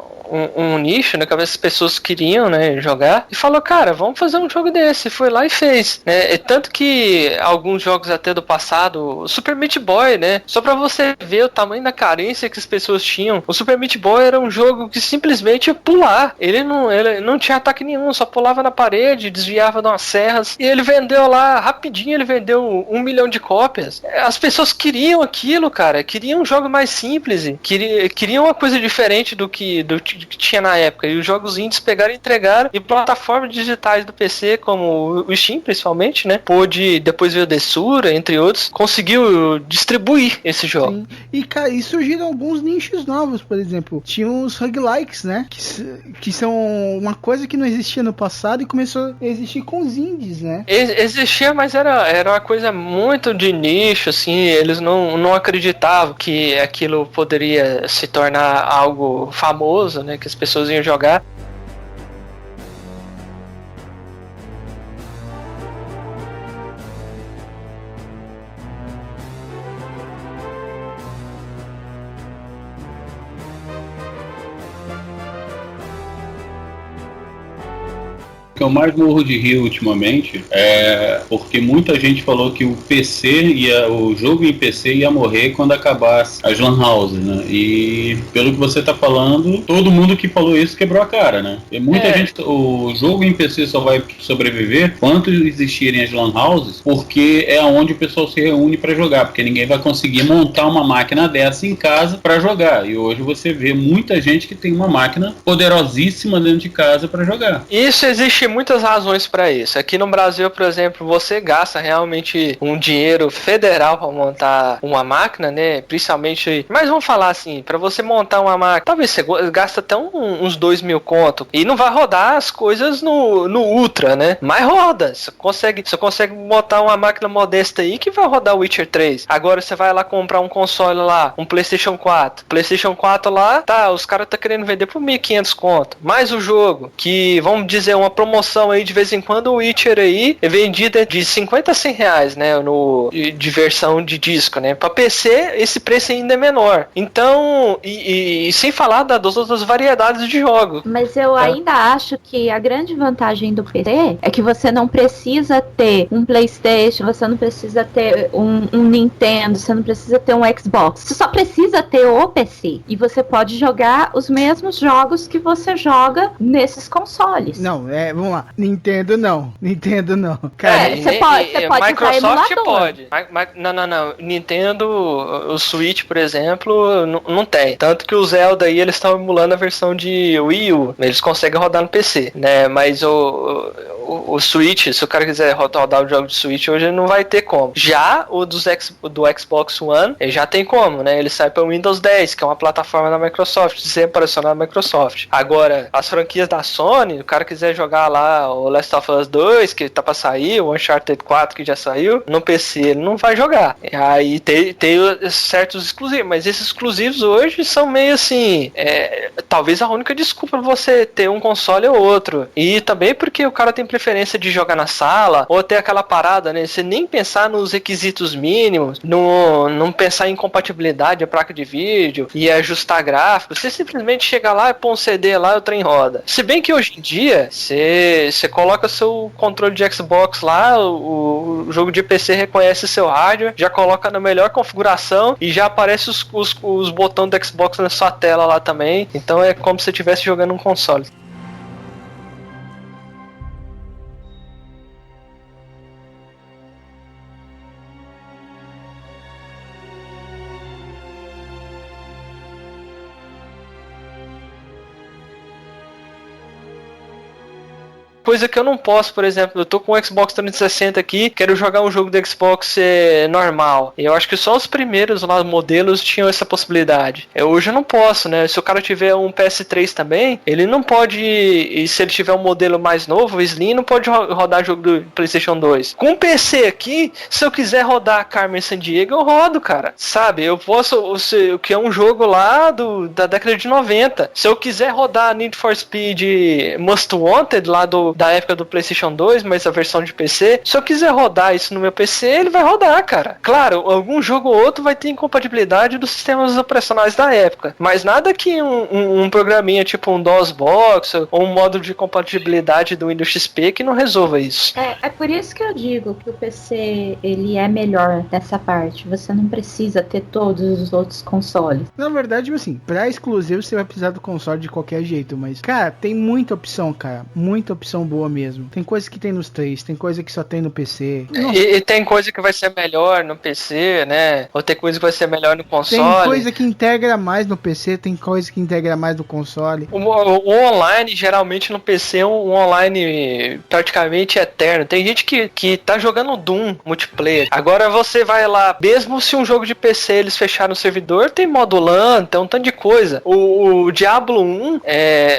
um nicho, né, que as pessoas queriam, né, jogar, e falou, cara, vamos fazer um jogo desse. Foi lá e fez, né? Tanto que alguns jogos até do passado, o Super Meat Boy, né, só pra você ver o tamanho da carência que as pessoas tinham, o Super Meat Boy era um jogo que simplesmente ia pular, ele não tinha ataque nenhum, só pulava na parede, desviava de umas serras, e ele vendeu lá, rapidinho ele vendeu 1 milhão de cópias. As pessoas queriam aquilo, cara, queriam um jogo mais simples, queriam uma coisa diferente do que tinha na época, e os jogos indies pegaram e entregaram, e plataformas digitais do PC, como o Steam principalmente, né, pôde, depois veio o Desura, entre outros, conseguiu distribuir esse jogo. Sim. E, cara, e surgiram alguns nichos novos, por exemplo, tinha os roguelikes, né, que são uma coisa que não existia no passado e começou a existir com os indies, né. Existia, mas era uma coisa muito de nicho, assim, eles não acreditavam que aquilo poderia se tornar algo famoso, né, que as pessoas iam jogar. O que eu mais morro de rir ultimamente é porque muita gente falou que o o jogo em PC ia morrer quando acabasse as Lan Houses, né? E pelo que você tá falando, todo mundo que falou isso quebrou a cara, né? E muita gente, o jogo em PC só vai sobreviver quanto existirem as Lan Houses, porque é onde o pessoal se reúne para jogar, porque ninguém vai conseguir montar uma máquina dessa em casa para jogar. E hoje você vê muita gente que tem uma máquina poderosíssima dentro de casa para jogar. Isso existe muitas razões para isso. Aqui no Brasil, por exemplo, você gasta realmente um dinheiro federal para montar uma máquina, né? Principalmente, mas vamos falar assim, para você montar uma máquina, talvez você gasta até uns 2 mil conto e não vai rodar as coisas no Ultra, né? Mas roda. Você consegue botar uma máquina modesta aí que vai rodar o Witcher 3. Agora você vai lá comprar um console lá, um PlayStation 4. PlayStation 4 lá, tá, os caras tá querendo vender por 1.500 conto. Mais o jogo, que vamos dizer uma promoção aí de vez em quando, o Witcher aí é vendido de 50 a 100 reais, né, de versão de disco, né, pra PC esse preço ainda é menor, então e sem falar das outras variedades de jogos. Mas eu ainda acho que a grande vantagem do PC é que você não precisa ter um PlayStation, você não precisa ter um Nintendo, você não precisa ter um Xbox, você só precisa ter o PC, e você pode jogar os mesmos jogos que você joga nesses consoles. Não, vamos lá. Nintendo não. Cara, você pode Microsoft usar pode. Não. Nintendo, o Switch, por exemplo, não tem. Tanto que o Zelda aí, eles estão emulando a versão de Wii U. Eles conseguem rodar no PC, né? Mas o Switch, se o cara quiser rodar o jogo de Switch hoje, ele não vai ter como. Já o do Xbox One, ele já tem como, né? Ele sai para o Windows 10, que é uma plataforma da Microsoft, sempre operacional da Microsoft. Agora, as franquias da Sony, o cara quiser jogar lá o Last of Us 2, que tá pra sair, o Uncharted 4, que já saiu, no PC ele não vai jogar. E aí tem certos exclusivos, mas esses exclusivos hoje são meio assim, talvez a única desculpa pra você ter um console ou outro. E também porque o cara tem preferência de jogar na sala, ou ter aquela parada, né? Você nem pensar nos requisitos mínimos, não pensar em compatibilidade de placa de vídeo e ajustar gráficos, você simplesmente chega lá e põe um CD lá e o trem roda. Se bem que hoje em dia, você coloca seu controle de Xbox lá, o jogo de PC reconhece seu hardware, já coloca na melhor configuração e já aparece os botões do Xbox na sua tela lá também. Então é como se você estivesse jogando um console. coisa que eu não posso, por exemplo, eu tô com o Xbox 360 aqui, quero jogar um jogo do Xbox normal. Eu acho que só os primeiros lá modelos tinham essa possibilidade. Hoje eu não posso, né? Se o cara tiver um PS3 também, ele não pode, e se ele tiver um modelo mais novo, o Slim, não pode rodar jogo do PlayStation 2. Com o PC aqui, se eu quiser rodar Carmen Sandiego, eu rodo, cara. Sabe? Eu posso, o que é um jogo lá da década de 90. Se eu quiser rodar Need for Speed Most Wanted, lá da época do PlayStation 2, mas a versão de PC, se eu quiser rodar isso no meu PC, ele vai rodar, cara. Claro, algum jogo ou outro vai ter incompatibilidade dos sistemas operacionais da época, mas nada que um programinha tipo um DOSBox ou um modo de compatibilidade do Windows XP que não resolva isso. É por isso que eu digo que o PC ele é melhor nessa parte. Você não precisa ter todos os outros consoles. Na verdade, assim, pra exclusivo você vai precisar do console de qualquer jeito, mas, cara, tem muita opção, cara. Muita opção boa mesmo. Tem coisa que tem nos 3, tem coisa que só tem no PC. E tem coisa que vai ser melhor no PC, né? Ou tem coisa que vai ser melhor no console. Tem coisa que integra mais no PC, tem coisa que integra mais no console. O online, geralmente no PC, é um online praticamente eterno. Tem gente que tá jogando Doom multiplayer. Agora você vai lá, mesmo se um jogo de PC eles fecharam o servidor, tem modo LAN, tem um tanto de coisa. O Diablo 1,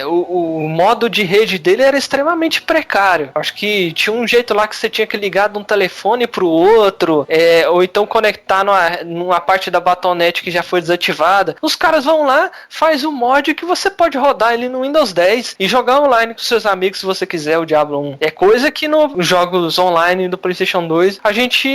o modo de rede dele era extremamente precário. Acho que tinha um jeito lá que você tinha que ligar de um telefone pro outro, ou então conectar numa parte da Battle.net que já foi desativada. Os caras vão lá, faz um mod que você pode rodar ele no Windows 10 e jogar online com seus amigos se você quiser o Diablo 1. É coisa que nos jogos online do PlayStation 2 a gente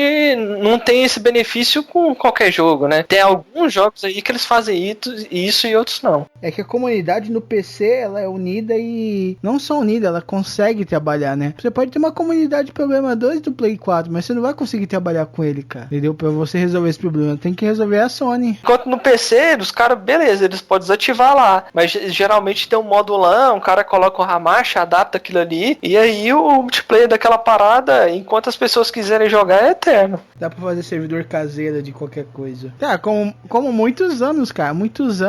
não tem esse benefício com qualquer jogo, né? Tem alguns jogos aí que eles fazem isso e outros não. É que a comunidade no PC, ela é unida e não só unida, ela consegue trabalhar, né? Você pode ter uma comunidade de programadores do Play 4, mas você não vai conseguir trabalhar com ele, cara. Entendeu? Pra você resolver esse problema, tem que resolver a Sony. Enquanto no PC, os caras, beleza, eles podem desativar lá, mas geralmente tem um modo LAN, um cara coloca o Hamacha, adapta aquilo ali, e aí o multiplayer daquela parada, enquanto as pessoas quiserem jogar, é eterno. Dá pra fazer servidor caseiro de qualquer coisa. Tá, como muitos anos, cara, muitos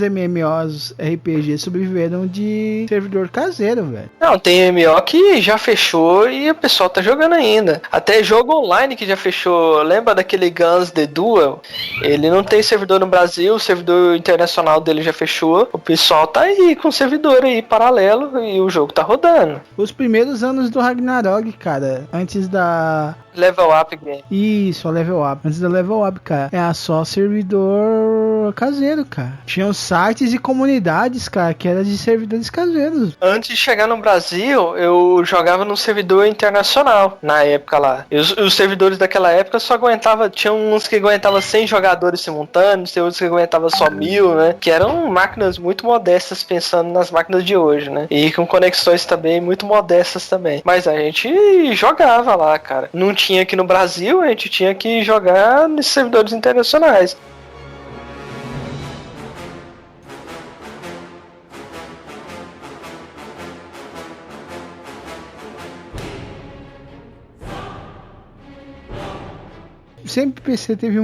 MMOs RPG sobreviveram de servidor caseiro, velho. Não, tem MMO que já fechou e o pessoal tá jogando ainda. Até jogo online que já fechou. Lembra daquele Guns The Duel? Ele não tem servidor no Brasil, o servidor internacional dele já fechou. O pessoal tá aí com o servidor aí paralelo e o jogo tá rodando. Os primeiros anos do Ragnarok, cara, antes da... Level Up Game. Isso, a Level Up. Antes da Level Up, cara. É só servidor caseiro, cara. Tinham sites e comunidades, cara, que eram de servidores caseiros. Antes de chegar no Brasil, eu jogava num servidor internacional, na época lá. Os servidores daquela época só aguentavam... Tinha uns que aguentavam 100 jogadores simultâneos, tem outros que aguentavam só 1000, né? Que eram máquinas muito modestas, pensando nas máquinas de hoje, né? E com conexões também muito modestas também. Mas a gente jogava lá, cara. Não tinha aqui no Brasil, a gente tinha que jogar nesses servidores internacionais. Sempre o PC teve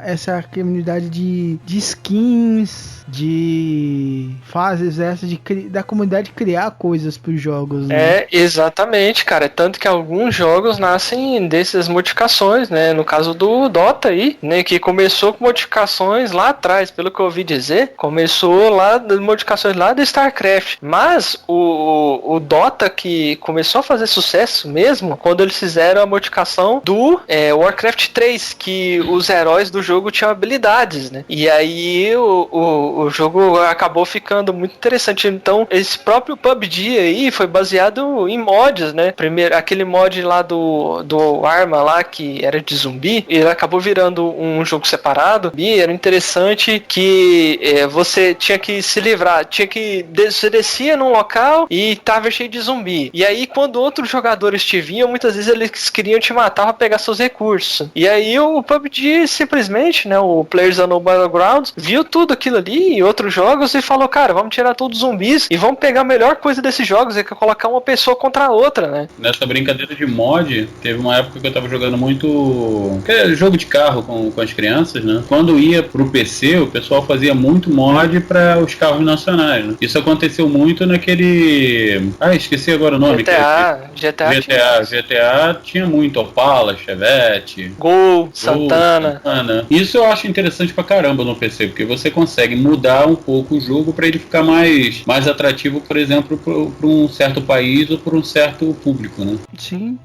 essa comunidade de skins, de fases essas, da comunidade criar coisas pros jogos, né? Exatamente, cara. Tanto que alguns jogos nascem dessas modificações, né? No caso do Dota aí, né? Que começou com modificações lá atrás, pelo que eu ouvi dizer. Começou lá das modificações lá do StarCraft. Mas o Dota que começou a fazer sucesso mesmo, quando eles fizeram a modificação do Warcraft 3, que os heróis do jogo tinham habilidades, né? E aí o jogo acabou ficando muito interessante. Então, esse próprio PUBG aí foi baseado em mods, né? Primeiro, aquele mod lá do Arma lá, que era de zumbi, ele acabou virando um jogo separado. E era interessante que você tinha que se livrar, você descia num local e tava cheio de zumbi. E aí, quando outros jogadores te vinham, muitas vezes eles queriam te matar pra pegar seus recursos. E aí E o PUBG simplesmente, né, o PlayerUnknown's Battlegrounds, viu tudo aquilo ali e outros jogos e falou, cara, vamos tirar todos os zumbis e vamos pegar a melhor coisa desses jogos, é que é colocar uma pessoa contra a outra, né? Nessa brincadeira de mod, teve uma época que eu tava jogando muito jogo de carro com as crianças, né? Quando ia pro PC, o pessoal fazia muito mod para os carros nacionais, né? Isso aconteceu muito naquele... esqueci agora o nome. GTA tinha muito Opala, Chevette, Gol, Santana. Isso eu acho interessante pra caramba no PC, porque você consegue mudar um pouco o jogo pra ele ficar mais atrativo, por exemplo, pra um certo país ou pra um certo público, né? Sim.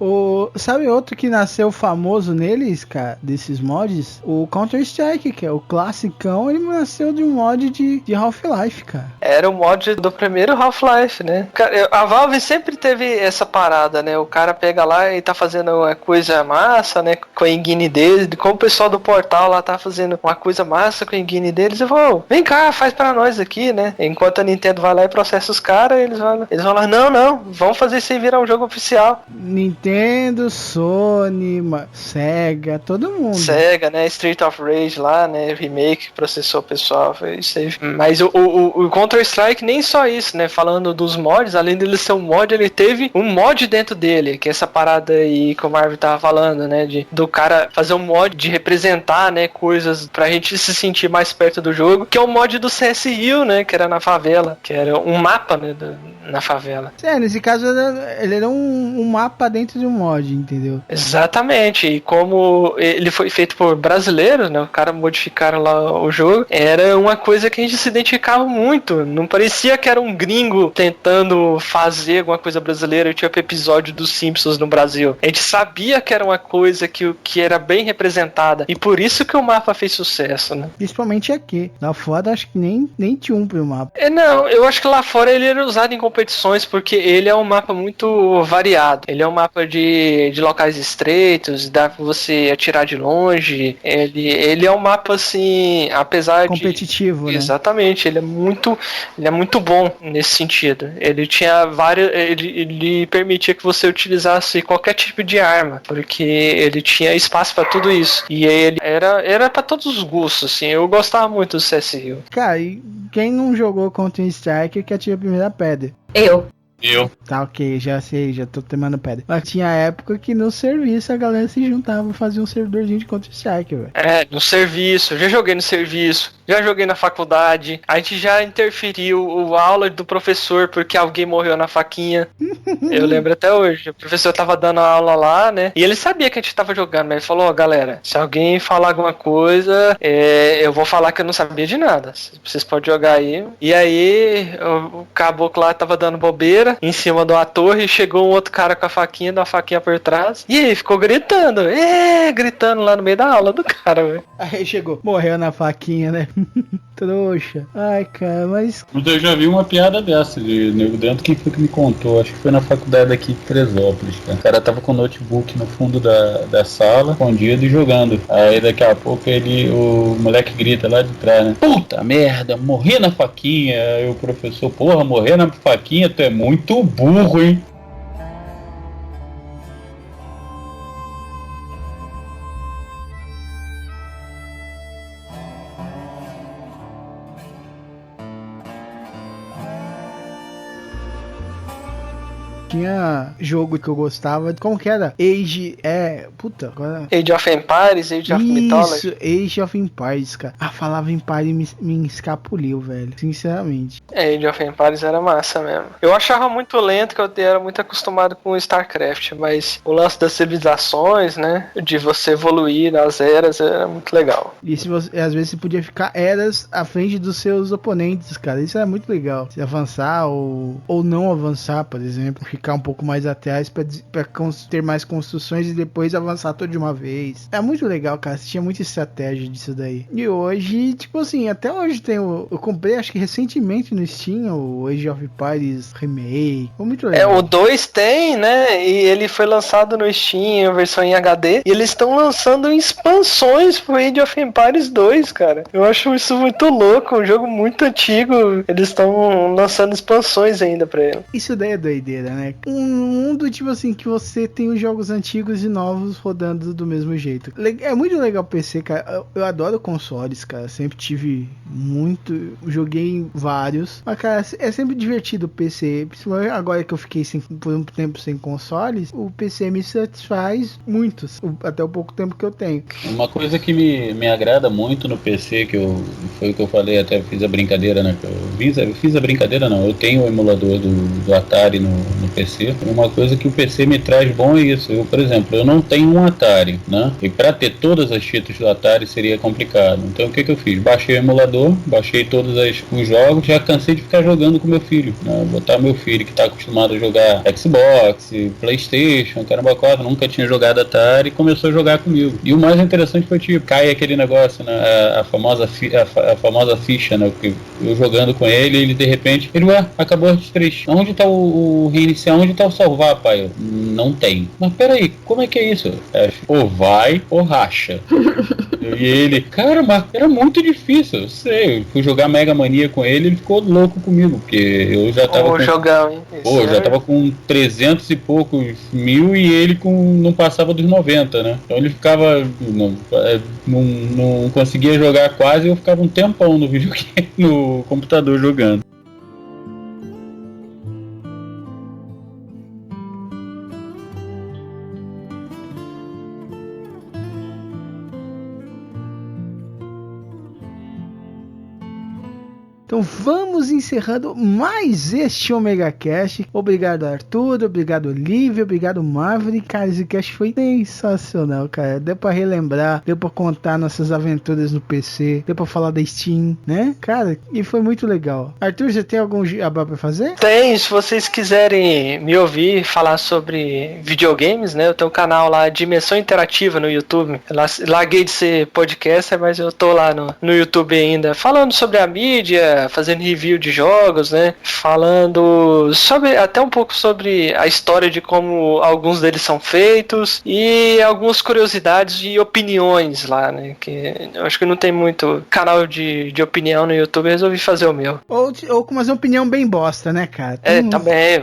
Sabe outro que nasceu famoso neles, cara, desses mods? O Counter-Strike, que é o classicão, ele nasceu de um mod de Half-Life, cara. Era o mod do primeiro Half-Life, né? A Valve sempre teve essa parada, né? O cara pega lá e tá fazendo uma coisa massa, né? Com a engine deles, como o pessoal do portal lá tá fazendo uma coisa massa com a engine deles, eu vou, vem cá, faz pra nós aqui, né? Enquanto a Nintendo vai lá e processa os caras, eles vão lá, não, vamos fazer isso aí virar um jogo oficial. Nintendo, Sony, Sega, todo mundo. Sega, né? Street of Rage lá, né? Remake, processou o pessoal, foi isso aí. Mas o Counter-Strike nem só isso, né? Falando dos mods, além dele ser um mod, ele teve um mod dentro dele, que é essa parada aí que o Marvel tava falando, né? Do cara fazer um mod de representar, né? Coisas pra gente se sentir mais perto do jogo, que é o mod do CSU, né? Que era na favela, que era um mapa, né? Na favela. Nesse caso ele era um mapa dentro de um mod, entendeu? Exatamente, e como ele foi feito por brasileiros, né? O cara modificaram lá o jogo, era uma coisa que a gente se identificava muito, não parecia que era um gringo tentando fazer alguma coisa brasileira, tipo episódio dos Simpsons no Brasil. A gente sabia que era uma coisa que era bem representada, e por isso que o mapa fez sucesso, né? Principalmente aqui, lá fora acho que nem tinha um pro mapa. Não, eu acho que lá fora ele era usado em competições, porque ele é um mapa muito variado. Ele é um mapa de locais estreitos, dá pra você atirar de longe. Ele é um mapa assim, apesar competitivo, de... né? Exatamente, ele é muito bom nesse sentido. Ele tinha várias... Ele permitia que você utilizasse qualquer tipo de arma, porque ele tinha espaço pra tudo isso. E ele era pra todos os gostos, assim. Eu gostava muito do CSU. Cara, e quem não jogou Counter-Strike que atira a primeira pedra? Eu. Tá, ok, já sei, já tô tomando pedra. Mas tinha época que no serviço a galera se juntava e fazia um servidorzinho de Counter-Strike, velho. No serviço, já joguei no serviço, já joguei na faculdade, a gente já interferiu a aula do professor porque alguém morreu na faquinha. Eu lembro até hoje, o professor tava dando a aula lá, né, e ele sabia que a gente tava jogando, mas ele falou, galera, se alguém falar alguma coisa, eu vou falar que eu não sabia de nada, vocês podem jogar aí. E aí, o caboclo lá tava dando bobeira em cima de uma torre, chegou um outro cara com a faquinha, dá uma faquinha por trás, e aí ficou gritando lá no meio da aula do cara, velho. Aí chegou, morreu na faquinha, né? Trouxa. Ai, cara, mas eu já vi uma piada dessa de nego dentro. Quem foi que me contou? Acho que foi na faculdade aqui de Teresópolis, cara. O cara tava com o notebook no fundo da sala, escondido e jogando. Aí daqui a pouco o moleque grita lá de trás, né? Puta merda, morri na faquinha. Aí o professor, porra, morrer na faquinha, tu é muito burro, hein? tinha jogo que eu gostava. Como que era? Age of Empires, Age of Mythology. Isso, Age of Empires, cara. A palavra Empire me escapuliu, velho. Sinceramente. Age of Empires era massa mesmo. Eu achava muito lento, que eu era muito acostumado com StarCraft, mas o lance das civilizações, né? De você evoluir nas eras era muito legal. E se você, às vezes você podia ficar eras à frente dos seus oponentes, cara. Isso era muito legal. Se avançar ou não avançar, por exemplo. Ficar um pouco mais atrás pra ter mais construções e depois avançar tudo de uma vez. É muito legal, cara. Você tinha muita estratégia disso daí. E hoje, tipo assim, até hoje tem eu comprei, acho que recentemente no Steam, o Age of Empires Remake. Foi muito legal. O 2 tem, né? E ele foi lançado no Steam, a versão em HD. E eles estão lançando expansões pro Age of Empires 2, cara. Eu acho isso muito louco. Um jogo muito antigo. Eles estão lançando expansões ainda pra ele. Isso daí é doideira, né, né? Um mundo, tipo assim, que você tem os jogos antigos e novos rodando do mesmo jeito. É muito legal o PC, cara. Eu adoro consoles, cara. Sempre tive muito, joguei vários. Mas, cara, é sempre divertido o PC. Principalmente agora que eu fiquei por um tempo sem consoles, o PC me satisfaz muito, até o pouco tempo que eu tenho. Uma coisa que me agrada muito no PC, foi o que eu falei, até fiz a brincadeira, né? Eu fiz a brincadeira, não. Eu tenho o emulador do Atari no PC. Uma coisa que o PC me traz bom é isso. Eu, por exemplo, eu não tenho um Atari, né? E para ter todas as títulos do Atari seria complicado. Então o que eu fiz? Baixei o emulador, baixei todos os jogos, já cansei de ficar jogando com meu filho, né? Botar meu filho que está acostumado a jogar Xbox, PlayStation, caramba, quatro, nunca tinha jogado Atari, começou a jogar comigo. E o mais interessante foi tipo, cai aquele negócio, né? A famosa ficha, né? Porque eu jogando com ele de repente, acabou as 3. Onde tá o reiniciar? Onde tá o salvar, pai? Não tem. Mas peraí, como é que é isso? Ou vai ou racha. E ele, cara, mas era muito difícil, eu sei. Eu fui jogar Mega Mania com ele ficou louco comigo, porque eu já tava já tava com 300 e poucos mil e ele não passava dos 90, né? Então ele ficava, não conseguia jogar quase, eu ficava um tempão no videogame, no computador jogando. Então vamos encerrando mais este Omega Cast. Obrigado, Arthur. Obrigado, Olivia. Obrigado, Maverick. Cara, esse cast foi sensacional, cara. Deu pra relembrar, deu pra contar nossas aventuras no PC, deu pra falar da Steam, né? Cara, e foi muito legal. Arthur, você tem algum jabá pra fazer? Tem, se vocês quiserem me ouvir falar sobre videogames, né? Eu tenho um canal lá, Dimensão Interativa, no YouTube. Larguei de ser podcaster, mas eu tô lá no YouTube ainda, falando sobre a mídia, fazendo review de jogos, né? Falando até um pouco sobre a história de como alguns deles são feitos e algumas curiosidades e opiniões lá, né? Que eu acho que não tem muito canal de opinião no YouTube, eu resolvi fazer o meu. Ou com uma opinião bem bosta, né, cara? Também,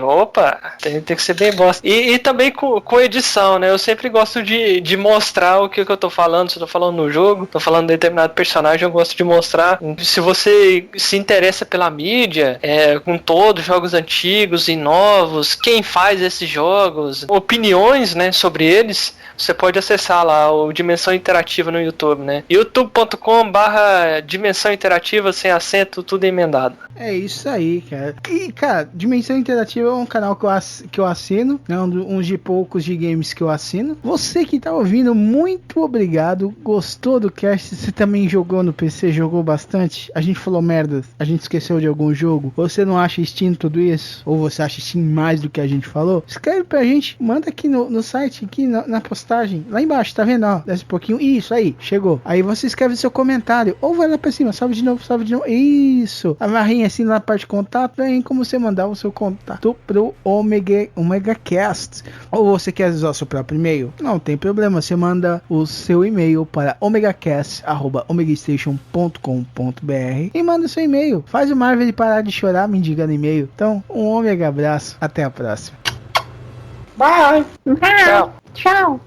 tem que ser bem bosta. E também com edição, né? Eu sempre gosto de mostrar o que eu tô falando, se eu tô falando no jogo, tô falando de determinado personagem, eu gosto de mostrar. Se você se interessa pela mídia, com todos jogos antigos e novos, quem faz esses jogos, opiniões, né, sobre eles, você pode acessar lá o Dimensão Interativa no YouTube, né? youtube.com/Dimensão Interativa, sem acento, tudo emendado. É isso aí, cara. E, cara, Dimensão Interativa é um canal que eu assino, né? Um de poucos de games que eu assino. Você que tá ouvindo, muito obrigado. Gostou do cast? Você também jogou no PC? Jogou bastante? A gente falou merda, a gente esqueceu de algum jogo? Você não acha Steam tudo isso? Ou você acha Steam mais do que a gente falou? Escreve pra gente, manda aqui no site, aqui na postagem, lá embaixo, tá vendo? Ó, desce um pouquinho, isso aí, chegou. Aí você escreve seu comentário, ou vai lá pra cima, salve de novo, isso. A barrinha assim na parte de contato, tem como você mandar o seu contato pro Omega Cast. Ou você quer usar o seu próprio e-mail? Não tem problema, você manda o seu e-mail para omegacast@omegastation.com.br e manda o seu e-mail. Faz o Marvel parar de chorar mendigando e-mail. Então, um Omega abraço, até a próxima. Bye. Tchau.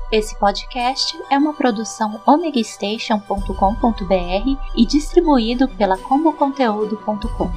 Esse podcast é uma produção omegastation.com.br e distribuído pela comboconteúdo.com.